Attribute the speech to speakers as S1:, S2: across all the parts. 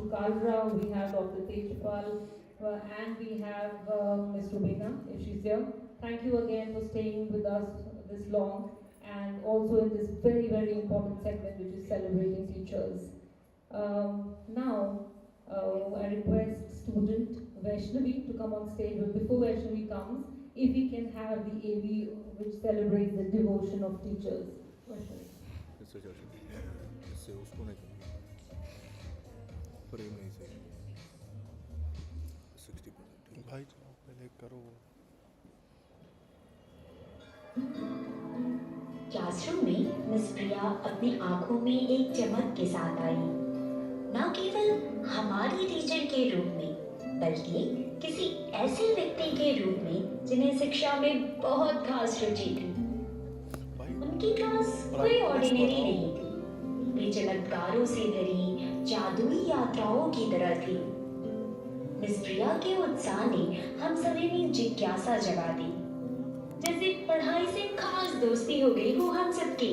S1: Dr. Kalra, we have Dr. St.Paul, and we have Ms. Rubina, if she's there. Thank you again for staying with us this long, and also in this very, very important segment, which is celebrating teachers. Now, I request student Vaishnavi to come on stage, but before Vaishnavi comes, if we can have the AV which celebrates the devotion of teachers. Vaishnavi.
S2: इससे उसको नहीं frame नहीं सही 60% भाई चलो पहले करो
S3: classroom में मिस प्रिया अपनी आंखों में एक चमक के साथ आई, न केवल हमारी टीचर के रूप में बल्कि किसी ऐसे व्यक्ति के रूप में जिन्हें शिक्षा में बहुत खास रुचि थी। उनकी क्लास कोई ऑर्डिनरी नहीं थी, वे चमत्कारों से भरी जादुई यात्राओं की तरह थी। मिस प्रिया के उत्साह ने हम सभी में जिज्ञासा जगा दी, जैसे पढ़ाई से खास दोस्ती हो गई हो हम सबकी।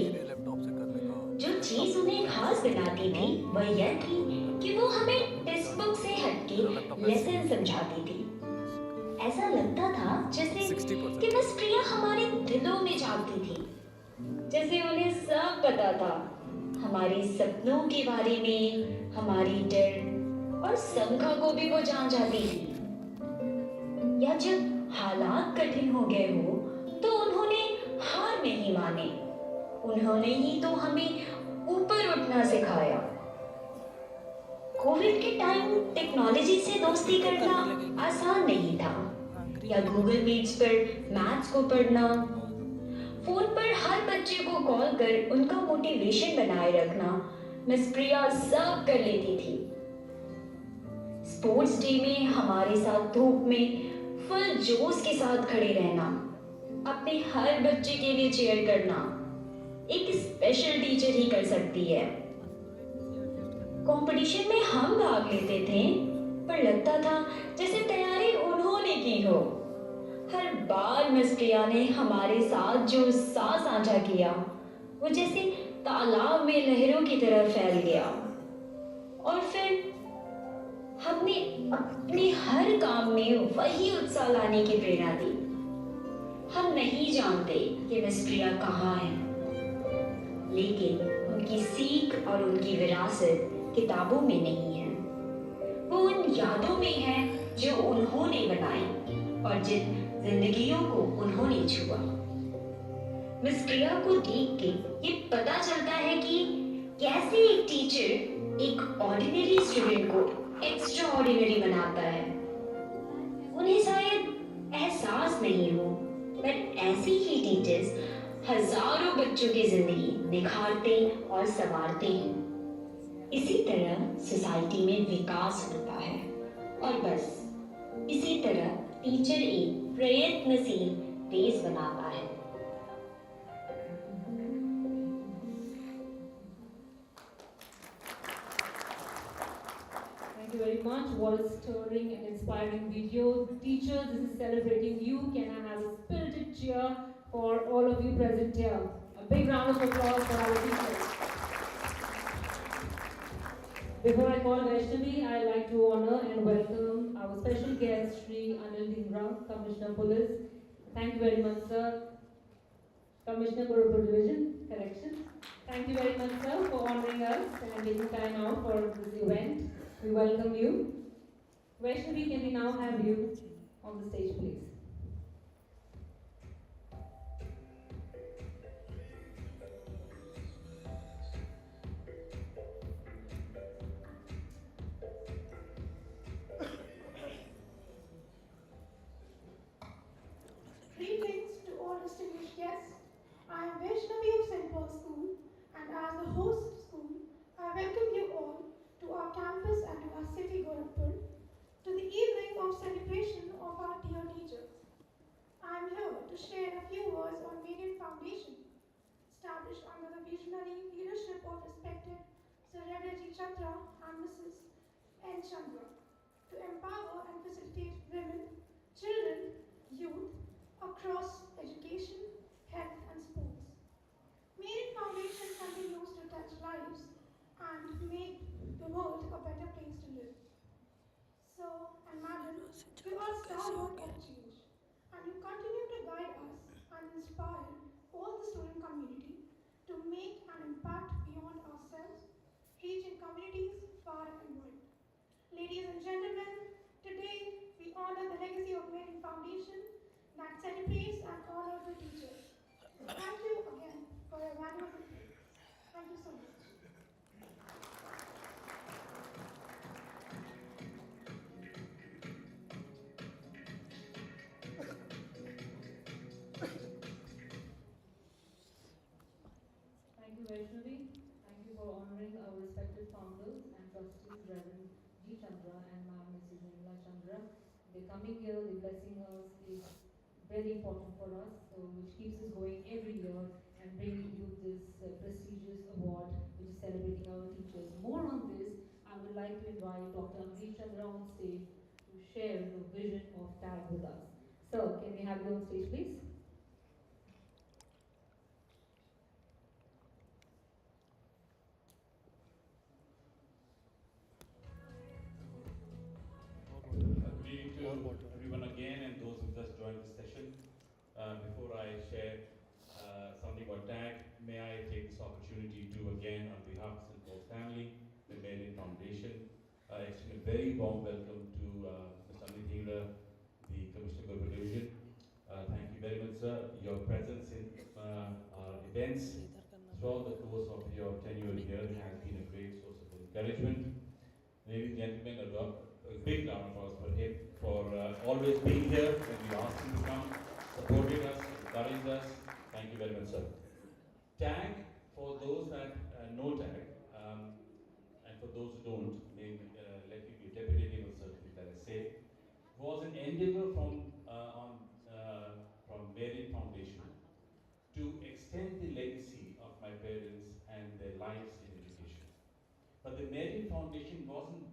S3: जो चीज उन्हें खास बनाती थी वह यह थी कि वो हमें टेक्स्ट बुक से हटके लेसन समझाती थी। ऐसा लगता था जैसे कि मिस प्रिया हमारे दिलों में झांकती थी, जैसे उन्हें सब पता था, हमारे सपनों के बारे में, हमारी डर और शंका को भी वो जान जाती थी। या जब हालात कठिन हो गए हो तो उन्होंने हार नहीं माने, उन्होंने ही तो हमें ऊपर उठना सिखाया। कोविड के टाइम टेक्नोलॉजी से दोस्ती करना आसान नहीं था, या गूगल मीट्स पर मैथ्स को पढ़ना, फोन पर हर बच्चे को कॉल कर उनका मोटिवेशन बनाए रखना मिस प्रिया सब कर लेती थी। स्पोर्ट्स डे में हमारे साथ धूप में फुल जोश के साथ खड़े रहना, अपने हर बच्चे के लिए चीयर करना एक स्पेशल टीचर ही कर सकती है। कंपटीशन में हम भाग लेते थे, पर लगता था जैसे तैयारी उन्होंने की हो। हर बार मिस प्रिया ने हमारे साथ जो साथ साझा किया वो जैसे तालाब में लहरों की तरह फैल गया, और फिर हमने अपने हर काम में वही उत्साह लाने की प्रेरणा दी। हम नहीं जानते कि मिस प्रिया कहाँ है, लेकिन उनकी सीख और उनकी विरासत किताबों में नहीं है, वो उन यादों में है जो उन्होंने बनाई और जिन जिंदगियों को उन्होंने छुआ। मिस प्रिया को देख के ये पता चलता है कि कैसे एक टीचर एक ऑर्डिनरी स्टूडेंट को एक्स्ट्रा ऑर्डिनरी बनाता है। उन्हें शायद एहसास नहीं हो, पर ऐसे ही टीचर्स हजारों बच्चों की जिंदगी निखारते और संवारते हैं। इसी तरह सोसाइटी में विकास होता है, और बस इसी तरह टीचर एक प्रयत्नशील देश बनाता है।
S1: Thank you very much. What a stirring and inspiring video. Teachers, this is celebrating you. Can I have a spirited cheer for all of you present here? A big round of applause for our teachers. Before I call Vaishnavi, I'd like to honor and welcome our special guest, Shri Anil Dhingra, Commissioner Police. Thank you very much, sir. Commissioner Gurupur Division, Correction. Thank you very much, sir, for honoring us and taking time out for this event. We welcome you. Vaishnavi, can we now have you on the stage, please?
S4: Greetings to all distinguished guests. I am Vaishnavi of St.Paul School, and as the host school, I welcome you all to our campus and to our city, Gorakhpur, to the evening of celebration of our dear teachers. I am here to share a few words on Median Foundation, established under the visionary leadership of respected Sir G. Chandra and Mrs. N. Chandra, to empower and facilitate women, children, youth, across education, health and sports. Median Foundation continues to touch lives and make the world a better place to live. and celebrates and honors the teacher. Thank you again for a wonderful day. Thank you so much.
S1: Thank you, Vaishnavi. Thank you for honoring our respected founders and trustees, Reverend G. Chandra and Ma'am Mrs. Nirmala Chandra. They're coming here, they're blessing us, is very important for us, so which keeps us going every year and bringing you this prestigious award, which is celebrating our teachers. More on this, I would like to invite Dr. Amrish Chandra on stage to share the vision of TAG with us. Sir, can we have you on stage, please?
S5: Good evening
S2: और
S5: to
S2: water.
S5: everyone again and those who just joined the session. Before I share something about TAG, may I take this opportunity to again, on behalf of St. Paul family, the Marian Foundation, extend a very warm welcome to Mr. Amit Hira, the Commissioner Global Division. Thank you very much, sir. Your presence in our events throughout the course of your tenure here has been a great source of encouragement. Ladies and gentlemen, a big round of applause for him for always being here when we asked him to come, supporting us, encouraging us. Thank you very much, sir. TAG, for those that know TAG, and for those who don't, let me be repetitive of certain that I say, was an endeavor from Marian Foundation to extend the legacy of my parents and their lives in education. But the Marian Foundation wasn't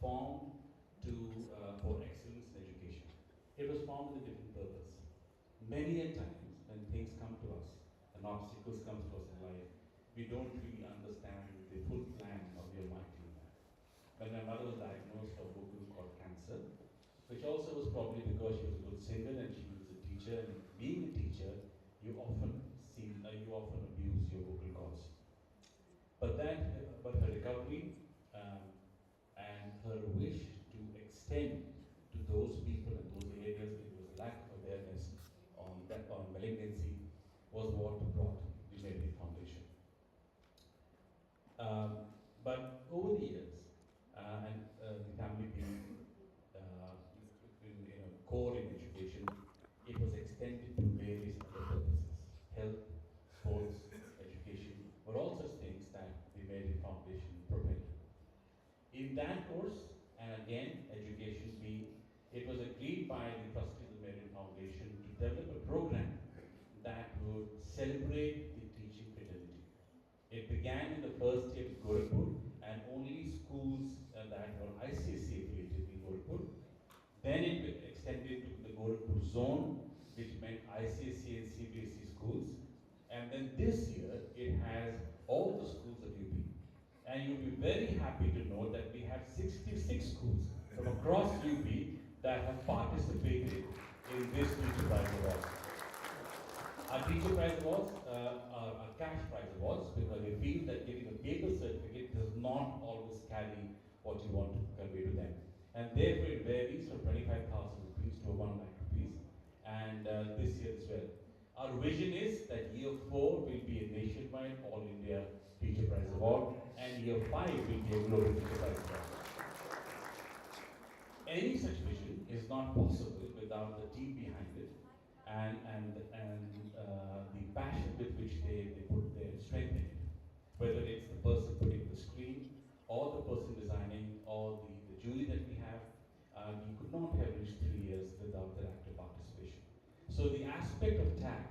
S5: formed for excellence in education. It was formed with a different purpose. Many a times when things come to us and obstacles come to us in life, we don't really understand the full plan of the Almighty man. When my mother was diagnosed of vocal cord cancer, which also was probably because she was a good singer and she was a teacher, and being a teacher, you often abuse your vocal cords. But her recovery and her wish to extend to those people and those areas where there was lack of awareness on malignancy was what brought the Marian Foundation. But over the years, and the family being core in education, it was extended to various other purposes: health, sports, education, were all such things that the Marian Foundation propelled. In that course, and again, education being, it was agreed by the trustees of the Marian Foundation to develop a program that would celebrate the teaching fraternity. It began in the first year with Gorakhpur, and only schools that were ICSE affiliated in Gorakhpur. Then it extended to the Gorakhpur zone, which meant ICSE and CBSE schools. And then this year, it has all the schools of UP. And you'll be very happy to know that we have 66 schools from across UP that have participated in this Teacher Prize Awards. Our Teacher Prize Awards are cash prize awards because we feel that giving a paper certificate does not always carry what you want to convey to them. And therefore it varies from 25,000 rupees to 1 lakh rupees, and this year as well. Our vision is that year 4 will be a nationwide All India Teacher Prize Award, and year 5 will be a Global Teacher Prize Award. Any such vision is not possible without the team behind it and the passion with which they put their strength in it. Whether it's the person putting the screen, or the person designing, or the jury that we have, we could not have reached 3 years without their active participation. So the aspect of TAG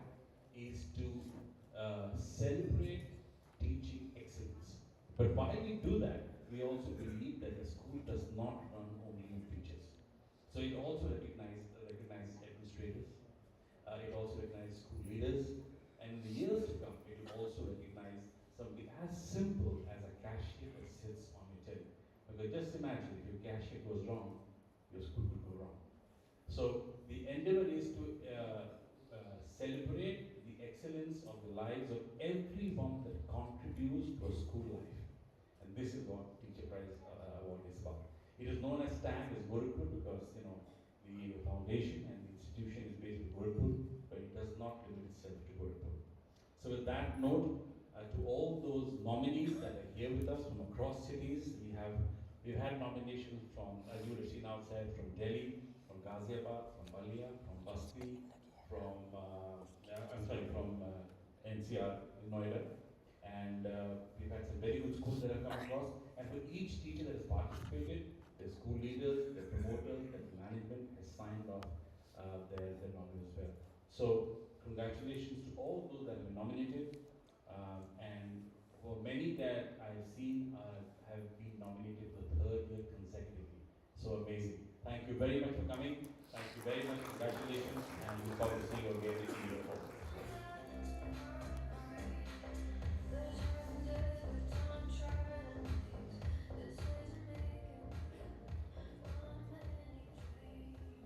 S5: is to celebrate teaching excellence. But while we do that, we also believe that the school does not run only on teachers. So it also recognizes administrators, it also recognizes school leaders, and in the years to come, it will also recognize something as simple as a cashier that sits on your table. Because just imagine if your cashier goes wrong, your school will go wrong. So the endeavor is to celebrate the excellence of the lives of everyone that contributes to a school life. And this is what Teacher Prize Award is about. It is known as TAG as Gorakhpur because the foundation and the institution institution is based in Gorakhpur, but it does not limit itself to Gorakhpur. So with that note, to all those nominees that are here with us from across cities, we've had nominations from, as you would have seen outside, from Delhi, from Ghaziabad, from Balia, from Basti, from NCR, Noida, and we've had some very good schools that have come across. And for each teacher that has participated, the school leaders, the promoters, the management has signed off their nominee as well. So congratulations to all those that have been nominated, and for many that I've seen have been nominated for the third year consecutively. So amazing. Thank you very much for coming. Thank you very much. Congratulations, and we look forward to seeing you again in year 4.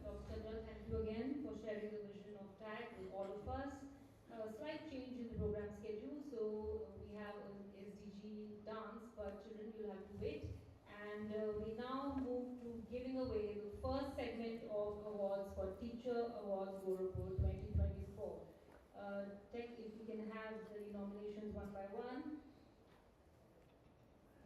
S1: Dr. Chandra, thank you again for sharing the vision of TAG with all of us. A slight change in the program schedule, so we have an SDG dance, but children will have to wait. And we now move to giving away the first segment of awards for Teacher Awards Gorakhpur 2024. Tech, if we can have the nominations one by one.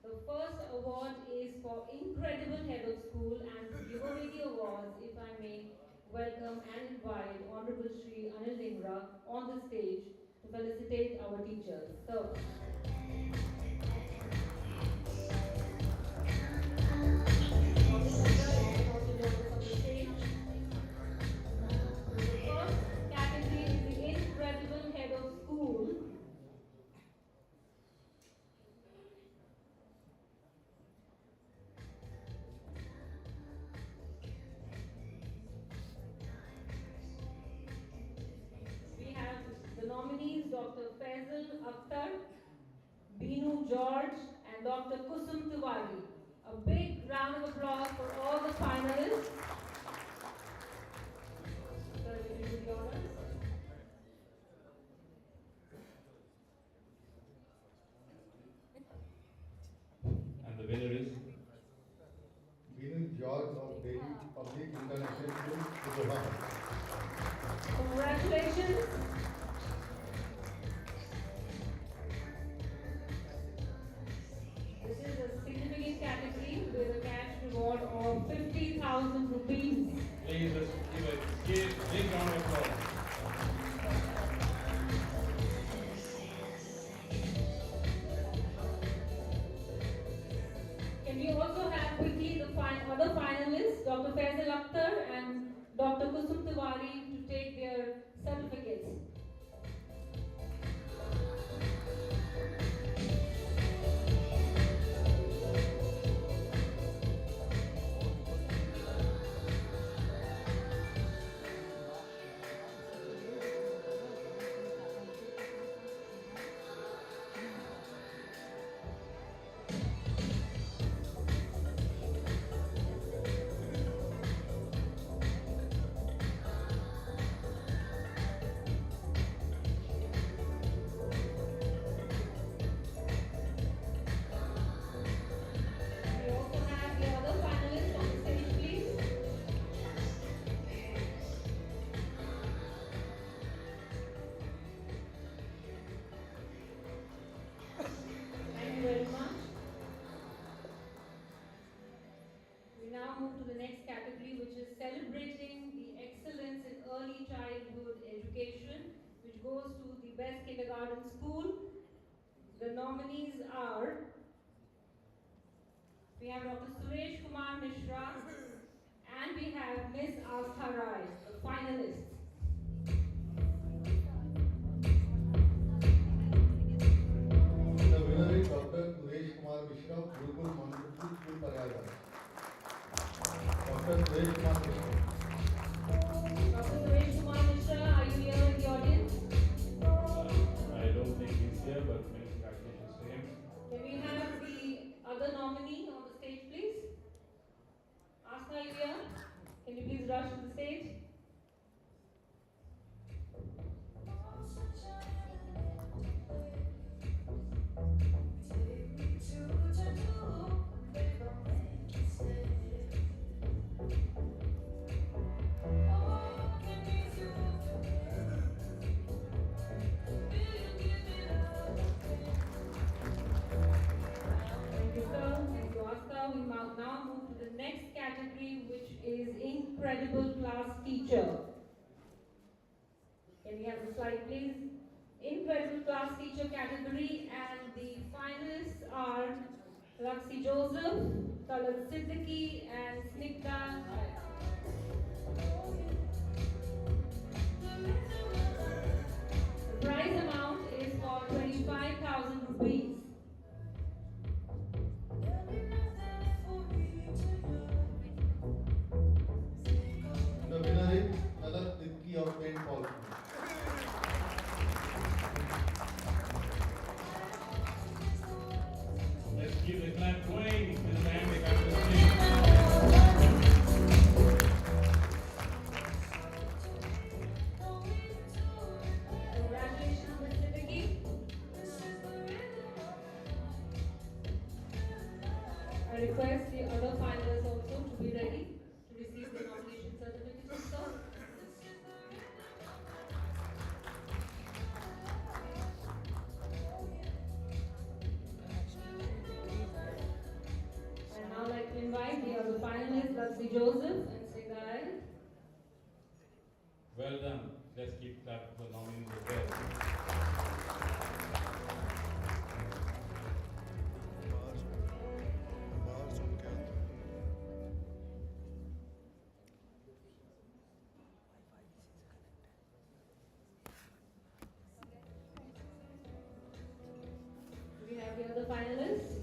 S1: The first award is for Incredible Head of School, and to give away the awards, if I may welcome and invite Honorable Shri Anil Dhingra on the stage to felicitate our teachers. So, Dr. Chandra, you can also join us on the stage. The first category is the Incredible Head of School. We have the nominees Dr. Faisal Akhtar, Binu George, and Dr. Kusum Tiwari. A big round of applause for all the finalists. Sir, will you do the honors?
S5: And the winner is
S6: Binu George of Delhi Public International School, Gujarat.
S1: Congratulations. This is a significant category with a cash reward of 50,000 rupees.
S5: Please let's give a big round of applause.
S1: Can we also have quickly the other finalists, Dr. Faisal Akhtar and Dr. Kusum Tiwari, to take their certificates. We also have the other finalists on the stage, please. Thank you very much. We now move to the next category, which is celebrating the excellence in early childhood education, which goes to the best kindergarten school. The nominees are, we have Dr. Suresh Kumar Mishra, and we have Ms. Astha Rai, the finalists.
S6: The winner is Dr. Suresh Kumar Mishra, Gurukul Montessori School, Prayagraj. Dr. Suresh Kumar Mishra.
S1: Dr. Suresh Kumar Mishra, are you here in the audience?
S5: I don't think he's here, but many congratulations to him.
S1: Can we have the other nominee on the stage, please? Astha, are you here? Can you please rush to the stage? now move to the next category, which is Incredible Class Teacher. Can we have the slide, please? Incredible Class Teacher category, and the finalists are Raksi Joseph, Talat Siddiqui, and Snigdha. The prize amount is for 25,000 rupees.
S6: The winner is Talat Siddiqui of St.Paul.
S5: Let's give the clap going to the man they got to sing.
S1: Congratulations, Ms. Siddiqui. I request the other finalists also to be ready to receive the nomination certificates, sir. And now I'd like to invite the other finalists, Raksi Joseph and Snigdha.
S5: Well done. Let's keep clap for the nominees as well.
S2: बाहर सुन के आता
S1: We have the other finalists.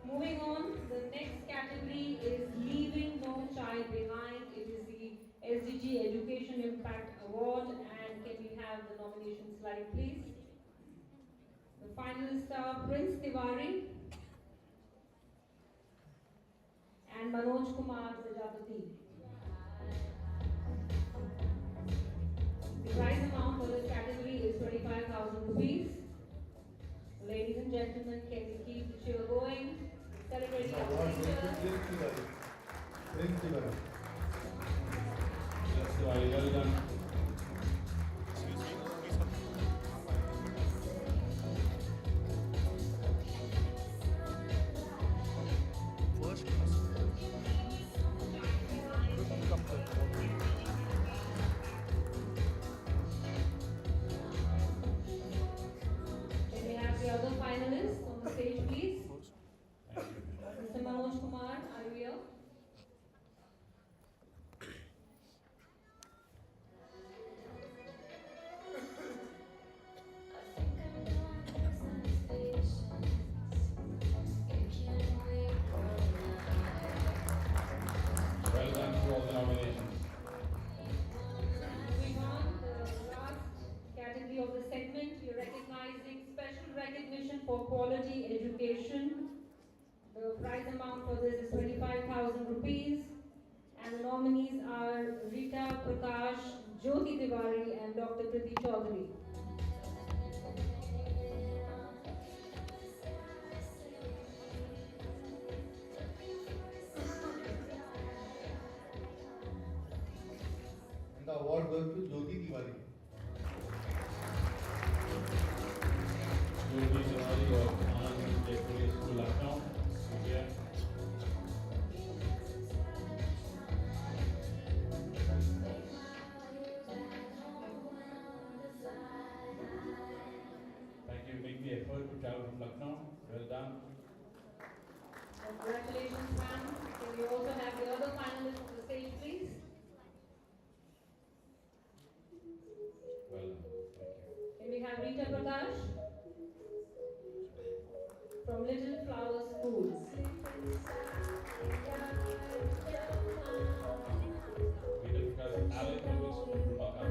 S1: Moving on, the next category is Leaving No Child Behind. It is the SDG Education Impact Award, and can we have the nomination slide, please? The finalists are Prince Tiwari and Manoj Kumar Prajapati. The prize amount for this category is 25,000 rupees. Ladies and gentlemen, can we keep the cheer going? Celebrating
S6: The
S1: our
S6: award goes to
S1: teachers.
S6: Prince Tiwari. Prince Tiwari.
S5: That's why well done.
S2: First class कम कर
S1: Can we have the other finalists on the stage, please?
S5: Thank you.
S1: Mr. Manoj Kumar, are you here?
S5: Well done to all the nominations.
S1: Moving on, the last category of the segment, we are recognizing special recognition for quality education. The prize amount for this is 25,000 rupees. And the nominees are Rita Prakash, Jyoti Tiwari, and Dr. Kriti Chaudhary.
S6: And the award goes to Jyoti Tiwari.
S5: Jyoti Tiwari of Anand Jayapuri School, Lucknow, India. Thank you. Make the effort to travel from Lucknow. Well done.
S1: Congratulations, ma'am. Can we also have the other finalists on the stage, please?
S5: Well done. Thank you.
S1: Can we have Rita Prakash from Little Flower School?
S5: We discussed Allen Public School, Pulpaka.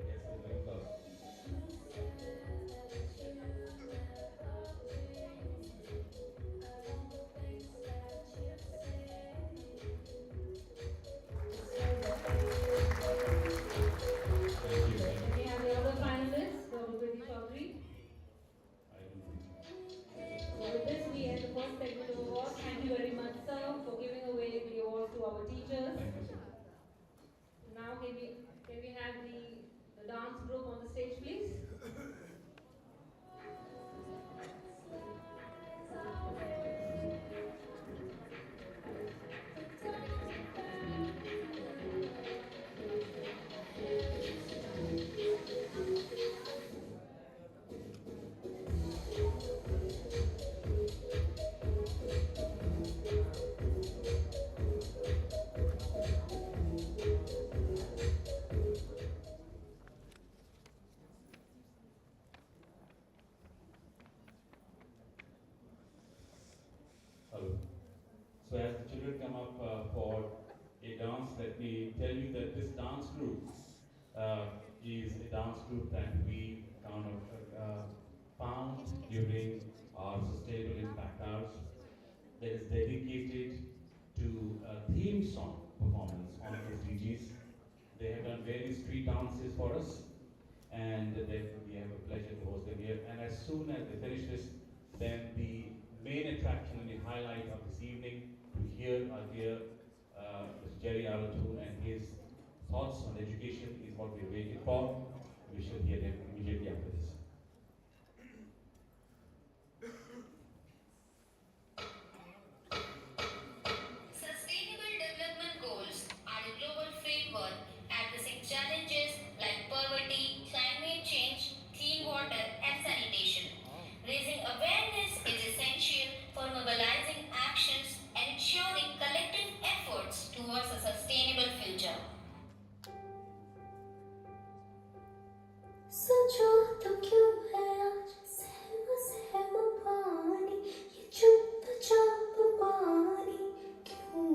S5: Yes, it's very close. So as the children come up for a dance, let me tell you that this dance group uh, is a dance group that we kind of found during our sustainable impact hours that is dedicated to a theme song performance on SDGs. They have done various street dances for us, and we have a pleasure to host them here. And as soon as they finish this, then the main attraction and the highlight of this evening to hear our dear Mr. Jerry Aratu and his thoughts on education is what we're waiting for. We shall hear them immediately after this.
S7: Sustainable development goals are a global framework addressing challenges like poverty, climate change, clean water, and sanitation. Raising awareness is essential for mobilizing actions and ensuring collective efforts towards a sustainable future.
S8: सोचो तो क्यों है आज सहमा सहमा पानी ये चुपचाप पानी क्यों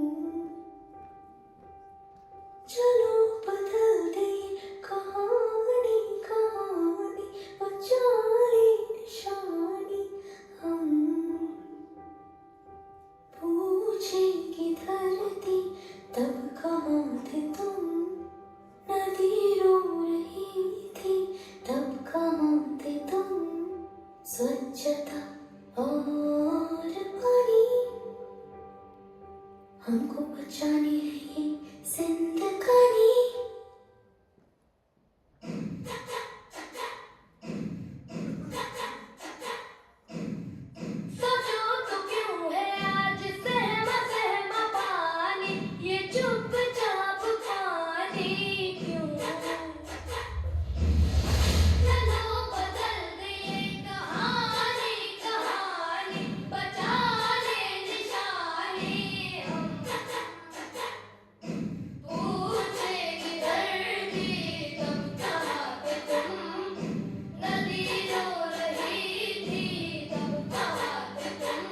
S8: चलो बदल दे कहानी कहानी बचा ले निशानी हम पूछेगी धरती तब कहाँ थे तुम नदी रो रही थी तब कहाँ थे तुम स्वच्छता और पानी हमको बचानी है ये जिंदगानी सोचो तो क्यों है आज सहमा सहमा पानी ये चुपचाप पानी क्यों चलो बदल दे कहानी कहानी बचा ले निशानी हम पूछेगी धरती तब कहाँ थे तुम नदी रो रही थी तब कहाँ थे तुम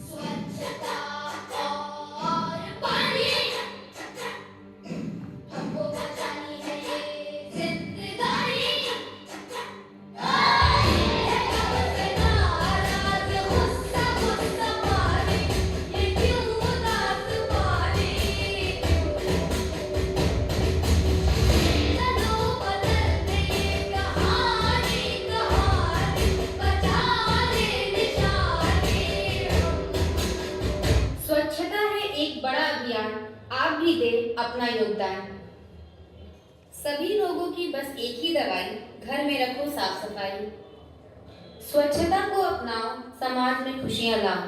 S8: स्वच्छता और पानी हमको बचानी है ये जिंदगानी कब से नाराज गुस्सा गुस्सा पानी ये क्यों उदास पानी चलो बदल दे कहानी कहानी बचा ले निशानी
S9: स्वच्छता है एक बड़ा अभियान, आप भी दें अपना योगदान। सभी रोगों की बस एक ही दवाई, घर में रखो साफ सफाई। स्वच्छता को अपनाओ, समाज में खुशियां लाओ।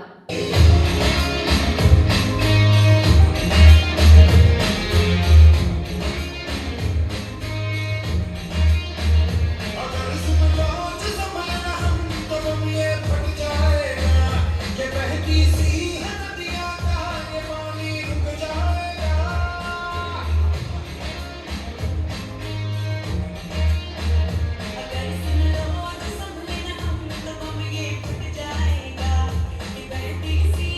S10: अगर संभलना हम तो हम ये फट जाएगा ये बहती सी है नदियाँ का ये पानी रुक जाएगा अगर संभलना हम तो हम ये फट जाएगा ये बहती सी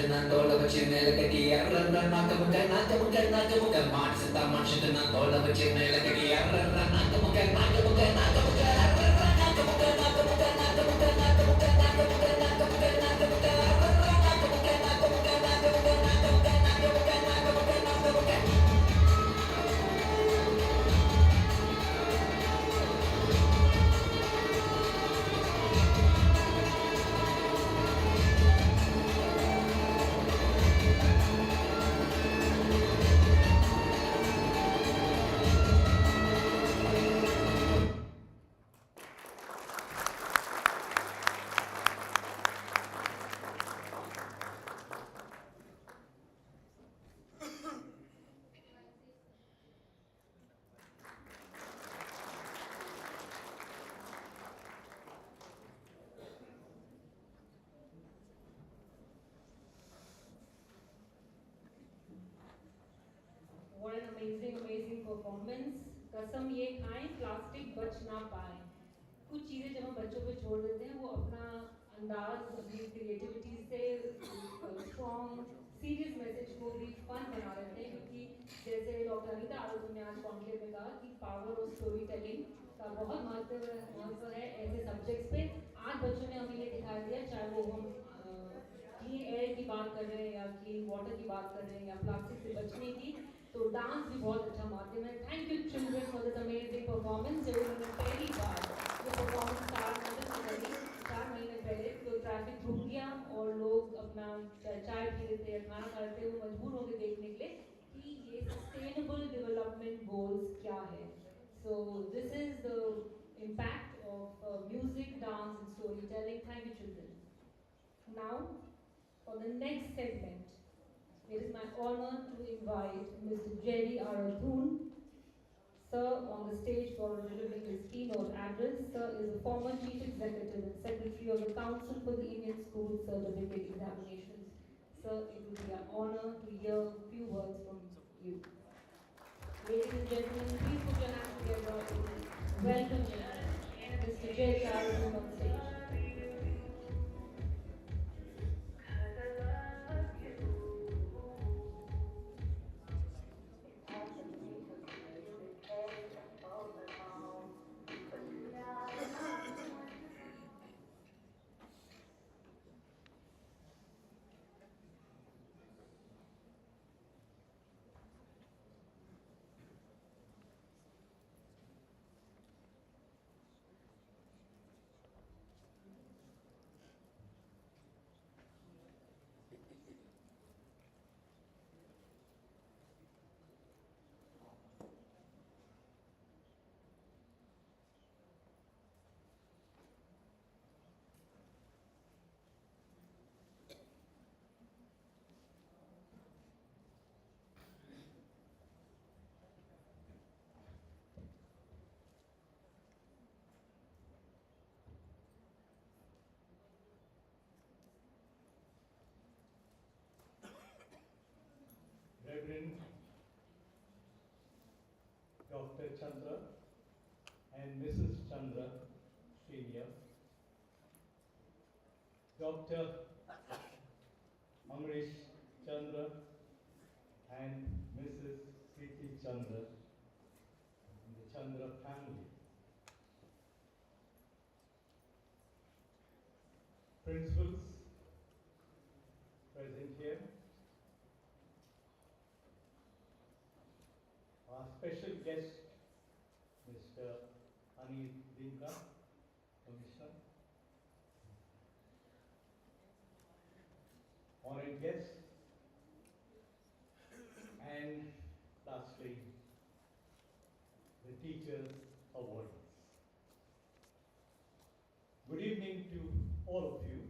S10: na tola bachine lagati arra nakamuka marsita marshita na tola bachine lagati arra nakamuka
S1: What an amazing, amazing performance. कसम ये खाएं प्लास्टिक बच ना पाए. कुछ चीज़ें जब हम बच्चों पे छोड़ देते हैं वो अपना अंदाज अपनी क्रिएटिविटी से स्ट्रॉन्ग सीरियस मैसेज को भी फन बना देते हैं, क्योंकि जैसे डॉक्टर अनीता आरोग्य ने आज कॉन्क्लेव में कहा कि पावर ऑफ स्टोरी टेलिंग का बहुत महत्व है ऐसे सब्जेक्ट्स पे. आज बच्चों ने हमें ये दिखा दिया, चाहे वो हम क्लीन एयर की बात कर रहे हैं या क्लीन वाटर की बात कर रहे हैं या प्लास्टिक से बचने की, तो डांस भी बहुत अच्छा माध्यम है. Thank you children for this amazing performance. जब उन्होंने पहली बार ये परफॉर्मेंस चार महीने पहले तो ट्रैफिक रुक गया और लोग अपना चाय पी लेते या खाना खाते वो मजबूर होकर देखने के लिए कि ये सस्टेनेबल डेवलपमेंट गोल्स क्या है. So this is the impact of music, dance and storytelling. Thank you children. Now for the next segment, it is my honor to invite Mr. Jerry Arathun, sir, on the stage for delivering his keynote address. Sir is a former Chief Executive and Secretary of the Council for the Indian School Certificate Examinations. Sir, it will be an honor to hear a few words from you. Ladies and gentlemen, please put your hands together to welcome Mr. Jerry Arathun on stage.
S11: Reverend Dr. Chandra and Mrs. Chandra Senior, Dr. Amrish Chandra and Mrs. Siti Chandra, and the Chandra family, principals present here, our special guest, Mr. Anil Dinka, Commissioner, honored guests, and lastly, the teachers' awards. Good evening to all of you.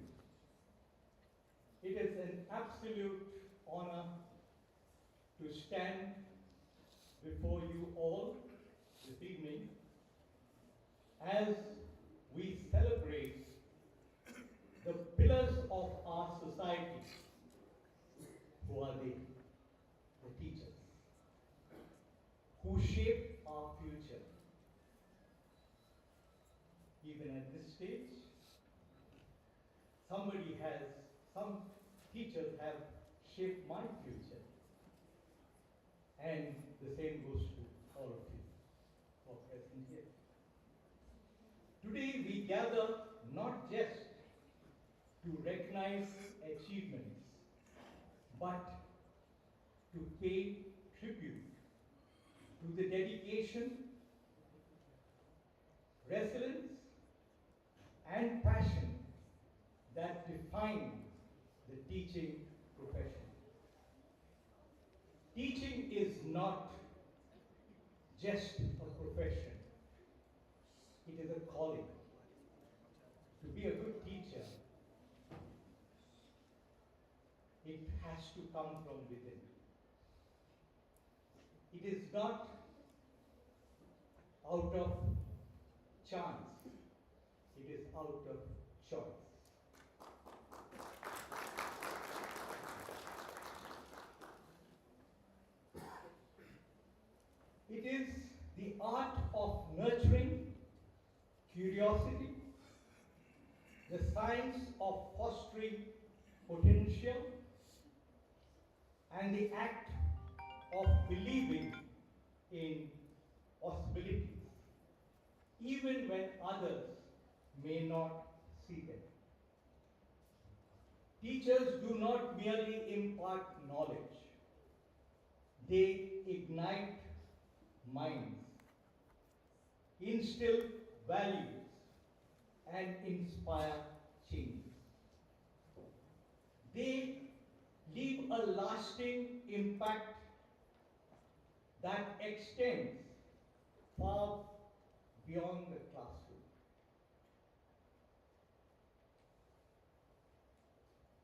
S11: It is an absolute honor to stand before you all this evening as we celebrate the pillars of our society, who are the teachers, who shape our future. Even at this stage, somebody has some teachers have shaped my future. And the same goes to all of you who are present here. Today we gather not just to recognize achievements, but to pay tribute to the dedication, resilience, and passion that define the teaching profession. Teaching is not just a profession, it is a calling. To be a good teacher, it has to come from within. It is not out of chance, it is out of choice. It is the art of nurturing curiosity, the science of fostering potential, and the act of believing in possibilities, even when others may not see them. Teachers do not merely impart knowledge, they ignite minds, instill values, and inspire change. They leave a lasting impact that extends far beyond the classroom.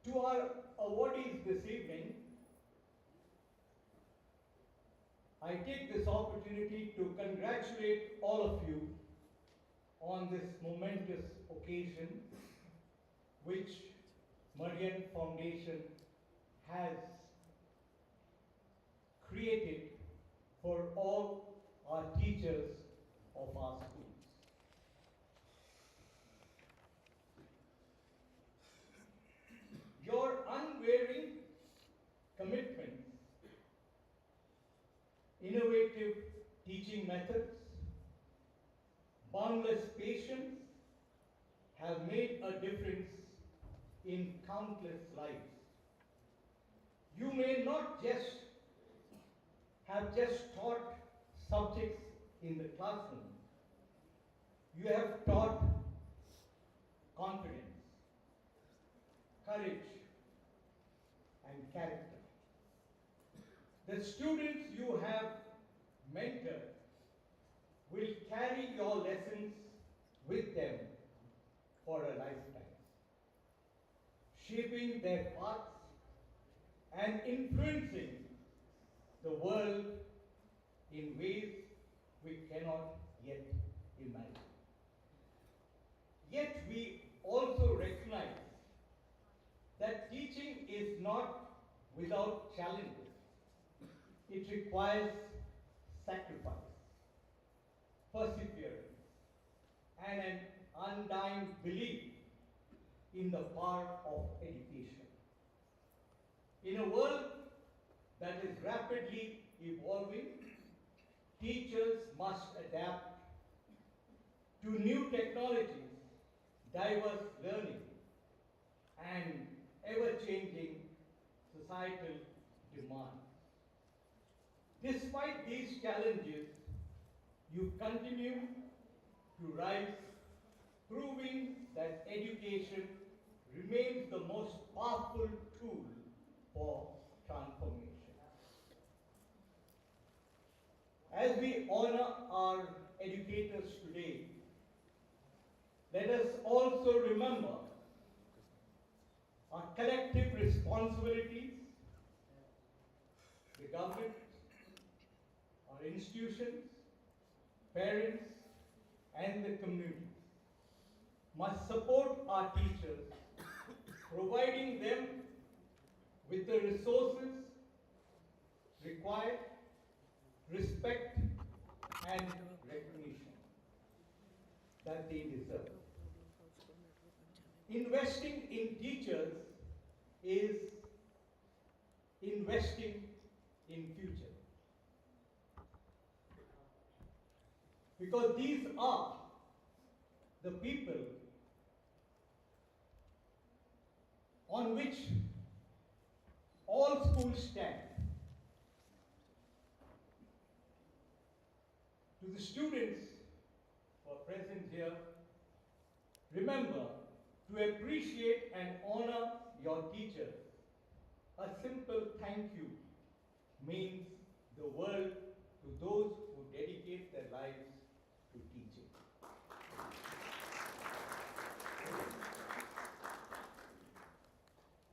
S11: To our awardees this evening, I take this opportunity to congratulate all of you on this momentous occasion which Marian Foundation has created for all our teachers of our schools. Your unwavering commitment, innovative teaching methods, boundless patience have made a difference in countless lives. You may not have just taught subjects in the classroom. You have taught confidence, courage, and character. The students you have mentored will carry your lessons with them for a lifetime, shaping their paths and influencing the world in ways we cannot yet imagine. Yet we also recognize that teaching is not without challenges. It requires sacrifice, perseverance, and an undying belief in the power of education. In a world that is rapidly evolving, teachers must adapt to new technologies, diverse learning, and ever-changing societal demands. Despite these challenges, you continue to rise, proving that education remains the most powerful tool for transformation. As we honor our educators today, let us also remember our collective responsibilities. The government, our institutions, parents, and the community must support our teachers, providing them with the resources required, respect, and recognition that they deserve. Investing in teachers is investing in future. Because these are the people on which all schools stand. To the students who are present here, remember to appreciate and honor your teachers. A simple thank you means the world to those who dedicate their lives to teaching.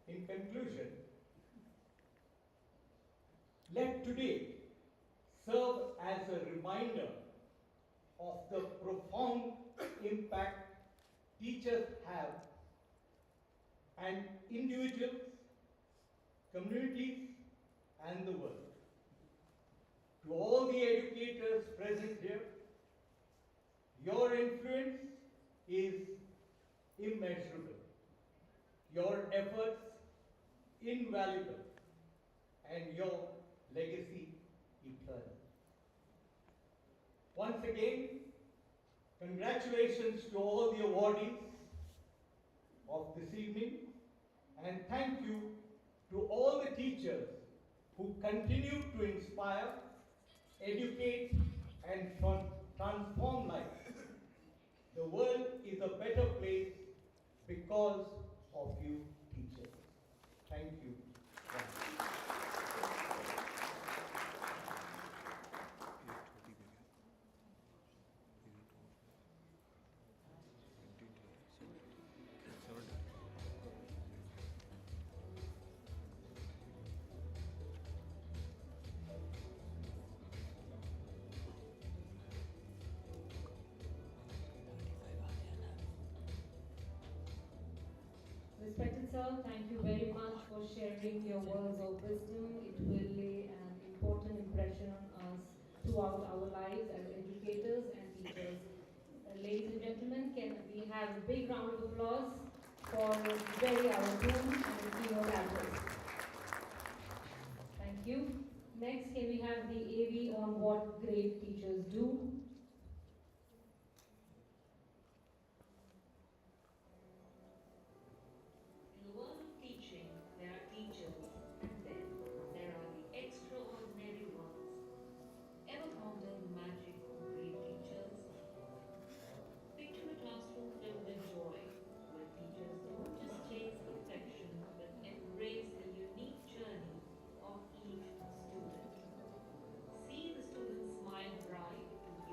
S11: In conclusion, let today serve as a reminder of the profound impact teachers have and individuals, communities, and the world. To all the educators present here, your influence is immeasurable, your efforts invaluable, and your legacy eternal. Once again, congratulations to all the awardees of this evening, and thank you to all the teachers who continue to inspire, educate, and transform lives. The world is a better place because of you teachers. Thank you.
S1: Respected sir, thank you very much for sharing your words of wisdom. It will lay an important impression on us throughout our lives as educators and teachers. Ladies and gentlemen, can we have a big round of applause for Jerry, our groom, and the keynote address. Thank you. Next, can we have the AV on what great teachers do?
S12: In the world of teaching, there are teachers, and then there are the extraordinary ones. Ever pondered the magic of great teachers? Picture a classroom filled with joy, where teachers don't just chase perfection, but embrace the unique journey of each student. See the students smile bright to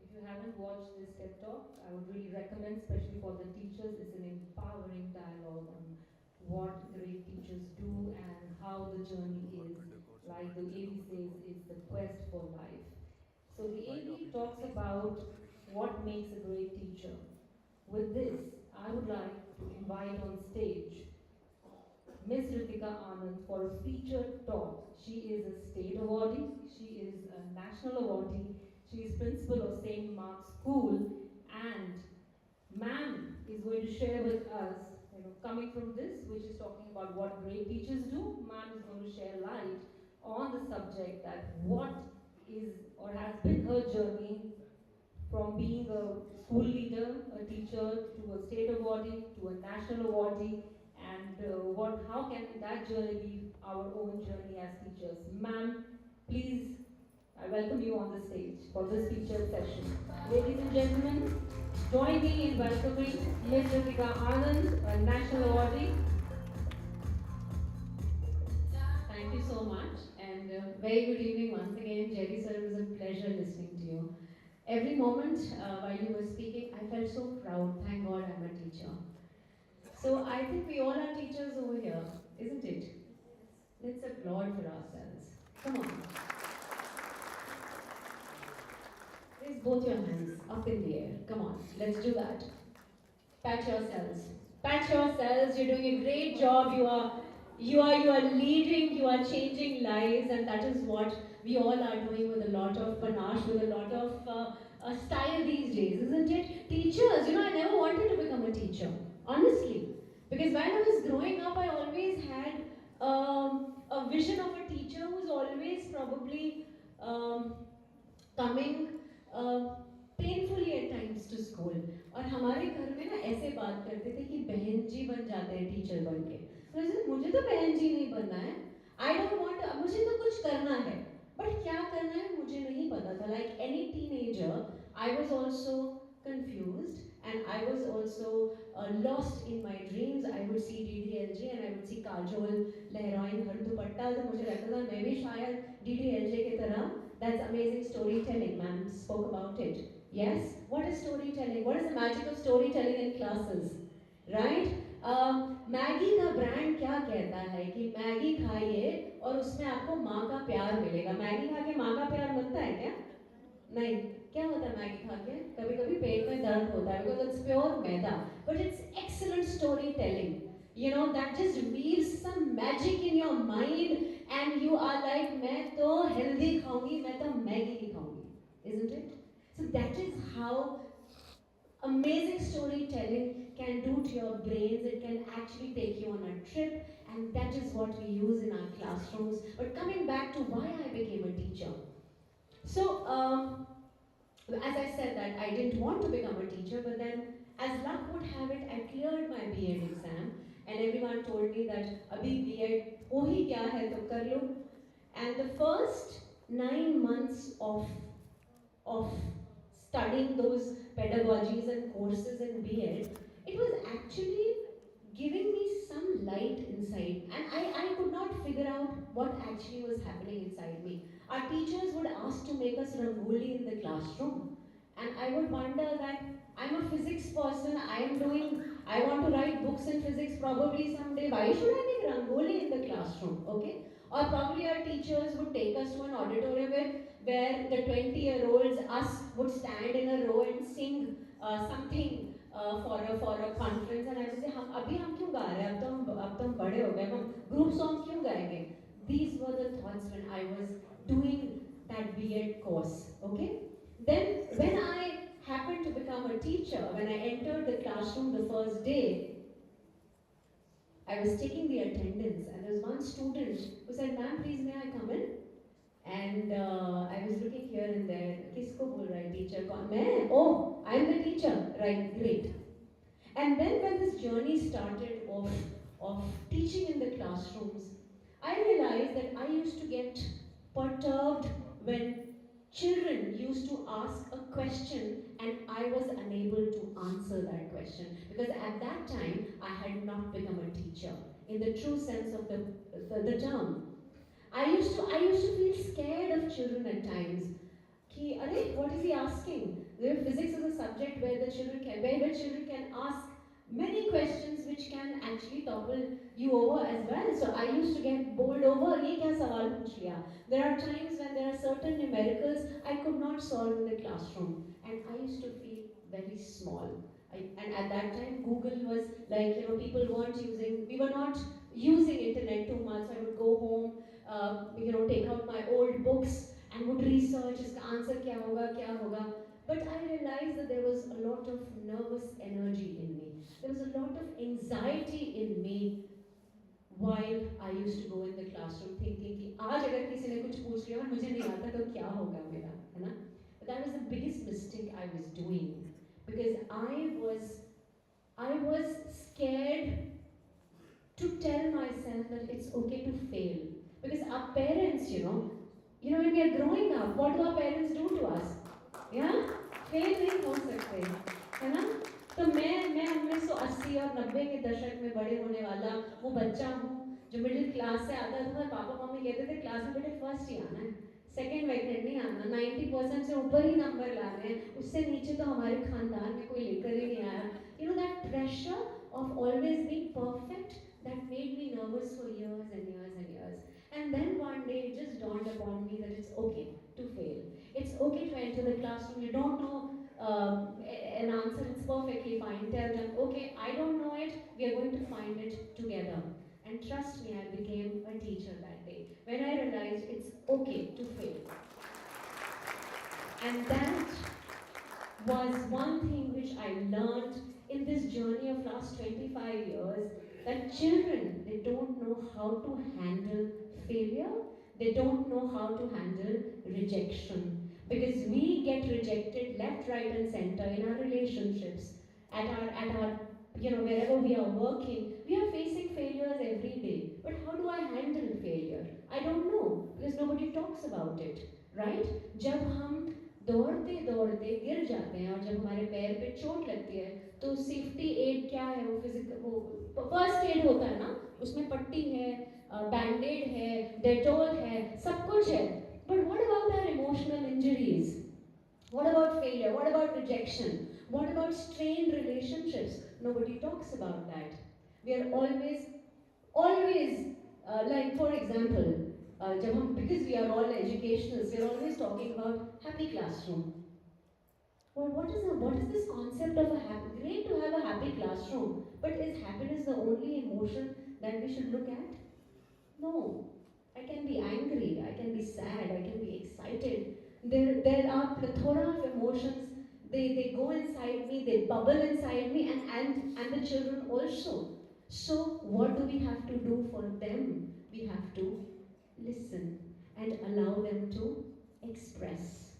S1: if you haven't watched this TED Talk, I would really recommend, especially for the teachers. It's an empowering dialogue on what great teachers do and how the journey is. Like the AV says, it's the quest for life. So the AV talks about what makes a great teacher. With this, I would like to invite on stage Ms. Ritika Anand for a featured talk. She is a state awardee, she is a national awardee, she is principal of St. Mark's School, and ma'am is going to share with us, coming from this, which is talking about what great teachers do, ma'am is going to share light on the subject that what is or has been her journey from being a school leader, a teacher, to a state awardee, to a national awardee, and how can that journey be our own journey as teachers. Ma'am, please, I welcome you on the stage for this featured session. Ladies and gentlemen, join me in welcoming Ms. Ritika Anand, a national awardee.
S13: Thank you so much, and very good evening once again. Jerry sir, it was a pleasure listening to you. Every moment while you were speaking, I felt so proud. Thank God I'm a teacher. So I think we all are teachers over here, isn't it? Let's applaud for ourselves. Come on. Raise both your hands up in the air. Come on, let's do that. Pat yourselves. Pat yourselves. You're doing a great job. You are leading. You are changing lives, and that is what we all are doing with a lot of panache, with a lot of style these days, isn't it? Teachers. I never wanted to become a teacher, honestly, because when I was growing up, I always had a vision of a teacher who's always probably coming painfully at times to school और हमारे घर में ना ऐसे बात करते थे कि बहन जी बन जाते हैं टीचर बन के तो मुझे तो बहन जी नहीं बनना है आई डोंट वांट मुझे तो कुछ करना है बट क्या करना है मुझे नहीं पता था like any teenager I was also confused and I was also lost in my dreams. I would see DDLJ and I would see Kajol लहराइन हर दुपट्टा तो मुझे लगता था मैं भी शायद DDLJ की तरह. That's amazing storytelling. Ma'am spoke about it. Yes. What is storytelling? What is the magic of storytelling in classes? Right? Maggi का ब्रांड क्या कहता है कि मैगी खाइए और उसमें आपको माँ का प्यार मिलेगा. मैगी खा के माँ का प्यार मिलता है क्या? नहीं. क्या होता है मैगी खा के? कभी कभी पेट में दर्द होता है because it's pure maida. But it's excellent storytelling. That just weaves some magic in your mind and you are like मैं तो healthy खाऊंगी मैं तो मैगी ही खाऊंगी. Isn't it? So that is how amazing storytelling can do to your brains. It can actually take you on a trip and that is what we use in our classrooms. But coming back to why I became a teacher. So as I said that I didn't want to become a teacher, but then as luck would have it, I cleared my B.Ed exam and everyone told me that abhi B.Ed ho hi kya hai to kar lo. And the first 9 months of studying those pedagogies and courses in B.Ed, it was actually giving me some light inside and I could not figure out what actually was happening inside me. Our teachers would ask to make us rangoli in the classroom and I would wonder that I'm a physics person, I want to write books in physics probably someday, why should I make rangoli in the classroom, okay? Or probably our teachers would take us to an auditorium where the 20-year-olds, us, would stand in a row and sing something for a conference and I would say अभी हम क्यों गा रहे हैं अब तो हम बड़े हो गए हम group song क्यों गाएंगे. These were the thoughts when I was doing that B.Ed course. Okay. Then when I happened to become a teacher, when I entered the classroom the first day, I was taking the attendance and there was one student who said, "Ma'am, please may I come in?" And I was looking here and there. Kisko bol raha hai teacher? Kaun? Main? Oh, I am the teacher. Right, great. And then when this journey started of teaching in the classrooms, I realized that I used to get perturbed when children used to ask a question and I was unable to answer that question. Because at that time, I had not become a teacher in the true sense of the term. I used to feel scared of children at times. कि अरे what is he asking? Where physics is a subject where the children can where children can ask many questions which can actually topple you over as well. So I used to get bowled over. ये क्या सवाल पूछ लिया? There are times when there are certain numericals I could not solve in the classroom, and I used to feel very small. And at that time, Google was like, people weren't using, we were not using internet too much. I would go home, take out my old books and would research, इसका answer क्या होगा. But I realized that there was a lot of nervous energy in me. There was a lot of anxiety in me while I used to go in the classroom thinking कि आज अगर किसी ने कुछ पूछ लिया और मुझे नहीं आता तो क्या होगा मेरा, है ना? But that was the biggest mistake I was doing, because I was scared to tell myself that it's okay to fail. Because our parents, when we are growing up, what do our parents do to us? Yeah? Fail नहीं हो सकते, है ना? तो मैं 1980 और 90 के दशक में बड़े होने वाला वो बच्चा हूँ जो मिडिल क्लास से आता था. पापा मम्मी कहते थे क्लास में बेटे फर्स्ट ही आना है, सेकेंड वेकेंड नहीं आना, 90% से ऊपर ही नंबर लाने हैं, उससे नीचे तो हमारे खानदान में कोई लेकर ही नहीं आया. That pressure of always being perfect, that made me nervous for years and years and years. And then one day it just dawned upon me that it's okay to fail. It's okay to enter the classroom. You don't know an answer, it's perfectly fine. Tell them, okay, I don't know it, we are going to find it together. And trust me, I became a teacher that day when I realized it's okay to fail. And that was one thing which I learned in this journey of last 25 years, that children, they don't know how to handle failure, they don't know how to handle rejection. Because we get rejected left, right and center in our relationships, at our wherever we are working, we are facing failures every day. But how do I handle failure? I don't know, because nobody talks about it, right? जब हम दौड़ते दौड़ते गिर जाते हैं और जब हमारे पैर पे चोट लगती है तो सेफ्टी एड क्या है, वो फिजिकल वो फर्स्ट एड होता है ना, उसमें पट्टी है, बैंडेड है, डेटॉल है, सब कुछ है. But what about our emotional injuries? What about failure? What about rejection? What about strained relationships? Nobody talks about that. We are always, like for example, because we are all educationalists, we are always talking about happy classroom. Well, what is this concept of a happy? Great to have a happy classroom, but is happiness the only emotion that we should look at? No. I can be angry, I can be sad, I can be excited. There are plethora of emotions. They go inside me, they bubble inside me, and the children also. So what do we have to do for them? We have to listen and allow them to express.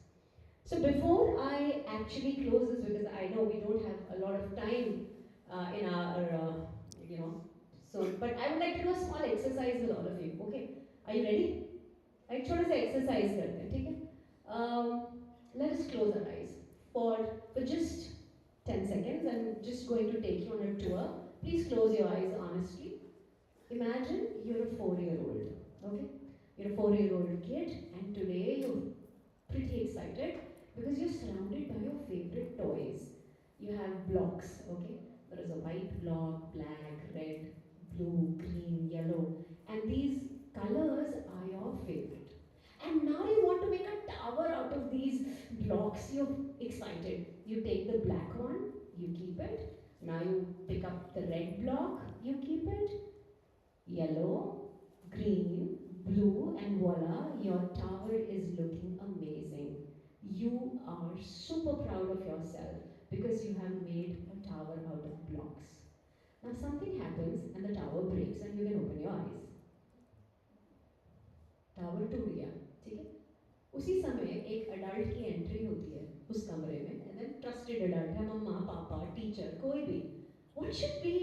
S13: So before I actually close this, because I know we don't have a lot of time in our, so, but I would like to do a small exercise with all of you. Okay, are you ready? एक छोटा सा exercise करते हैं, ठीक है? Let us close our eyes for just 10 seconds. I'm just going to take you on a tour. Please close your eyes honestly. Imagine you're a 4-year-old, okay? You're a 4-year-old kid, and today you're pretty excited because you're surrounded by your favorite toys. You have blocks, okay? There is a white block, black, red, blue, green, yellow, and these colors are your favorite. And now you want to make a tower out of these blocks. You're excited. You take the black one, you keep it. Now you pick up the red block, you keep it. Yellow, green, blue, and voila, your tower is looking amazing. You are super proud of yourself because you have made a tower out of blocks. Now something happens and the tower breaks and you can open your eyes. Tower टूट गया, ठीक है? उसी समय एक adult की entry होती है उस कमरे में, एंड देन ट्रस्टेड अडल्ट है, मम्मा पापा टीचर कोई भी. What should be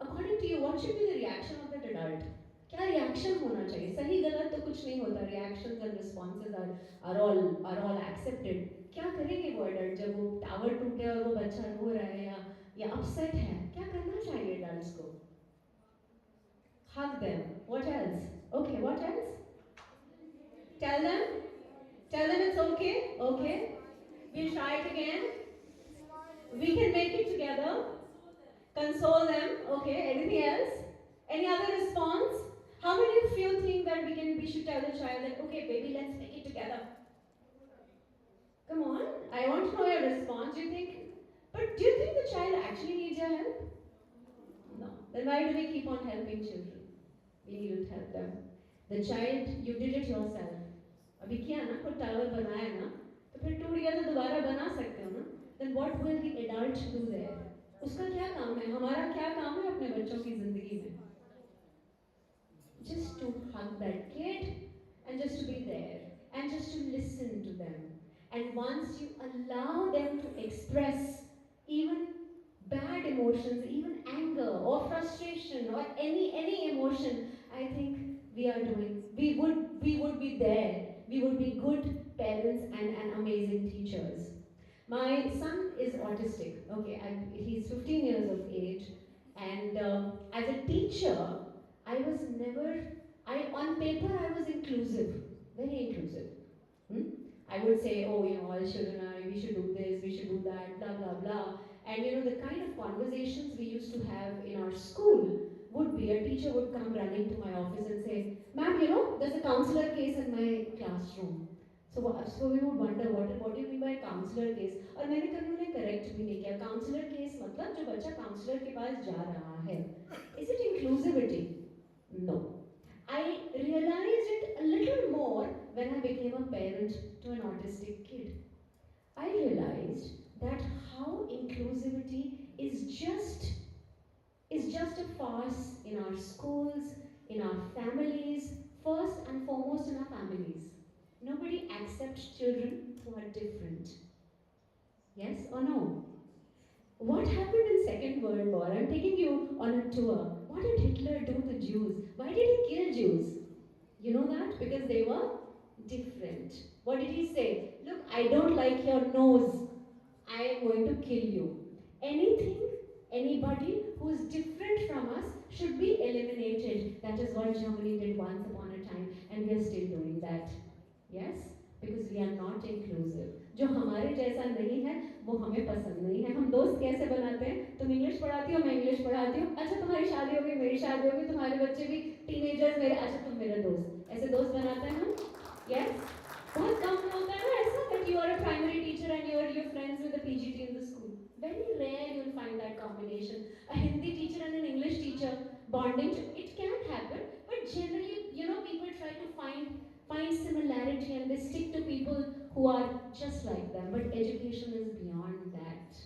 S13: according to you, what should be the reaction of that adult? क्या रिएक्शन होना चाहिए? सही गलत तो कुछ नहीं होता, reactions and responses are all accepted. क्या करेंगे वो अडल्ट जब वो टावर टूटे और वो बच्चा रो रहा है या अपसेट है? क्या करना चाहिए अडल्ट्स को? Hug them. What else? Okay, what else? Tell them Tell them it's okay. Okay. We'll try it again. We can make it together. Console them. Okay. Anything else? Any other response? How many of you think that we should tell the child that, okay, baby, let's make it together? Come on. I want to know your response. Do you think, but do you think the child actually needs your help? No. Then why do we keep on helping children? We needn't help them. The child, you did it yourself. अभी किया ना, कोई tower बनाया ना, तो फिर टूट गया तो दोबारा बना सकते हो ना? Then what will the adult do there? उसका क्या काम है? हमारा क्या काम है अपने बच्चों की जिंदगी में? Just to hug that kid and just to be there and just to listen to them. And once you allow them to express even bad emotions, even anger or frustration or any emotion, I think we would be there. We would be good parents and amazing teachers. My son is autistic. Okay, he's 15 years of age, and as a teacher, I was never. On paper I was inclusive, very inclusive. Hmm? I would say, oh, all children are, we should do this, we should do that, blah, blah, blah. And the kind of conversations we used to have in our school would be, a teacher would come running to my office and say, ma'am, there's a counselor case in my classroom. So we would wonder, what do you mean by counselor case? और मैंने कभी उन्हें correct भी नहीं किया. Counselor case मतलब जो बच्चा counselor के पास जा रहा है. Is it inclusivity? No. I realized it a little more when I became a parent to an autistic kid. I realized that how inclusivity is just a farce in our schools, in our families, first and foremost in our families. Nobody accepts children who are different. Yes or no? What happened in Second World War? I'm taking you on a tour. What did Hitler do to Jews? Why did he kill Jews? You know that? Because they were different. What did he say? Look, I don't like your nose. I am going to kill you. Anybody who is different from us should be eliminated. That is what Germany did once upon a time, and we are still doing that. Yes? Because we are not inclusive. जो हमारे जैसा नहीं है वो हमें पसंद नहीं है. हम दोस्त कैसे बनाते हैं? तुम इंग्लिश पढ़ाती हो, मैं इंग्लिश पढ़ाती हूँ. अच्छा तुम्हारी शादी हो गई, मेरी शादी हो गई, तुम्हारे बच्चे भी टीनेजर्स मेरे, अच्छा तुम मेरे दोस्त. ऐसे दोस्त बनाते हैं हम? Yes? बहुत कम होता है ना ऐसा that you are a primary teacher and you're friends with the PGT in the school. Very rare you'll find that combination. A Hindi teacher and an English teacher bonding. It can happen, but generally, people try to find similarity and they stick to people who are just like them. But education is beyond that.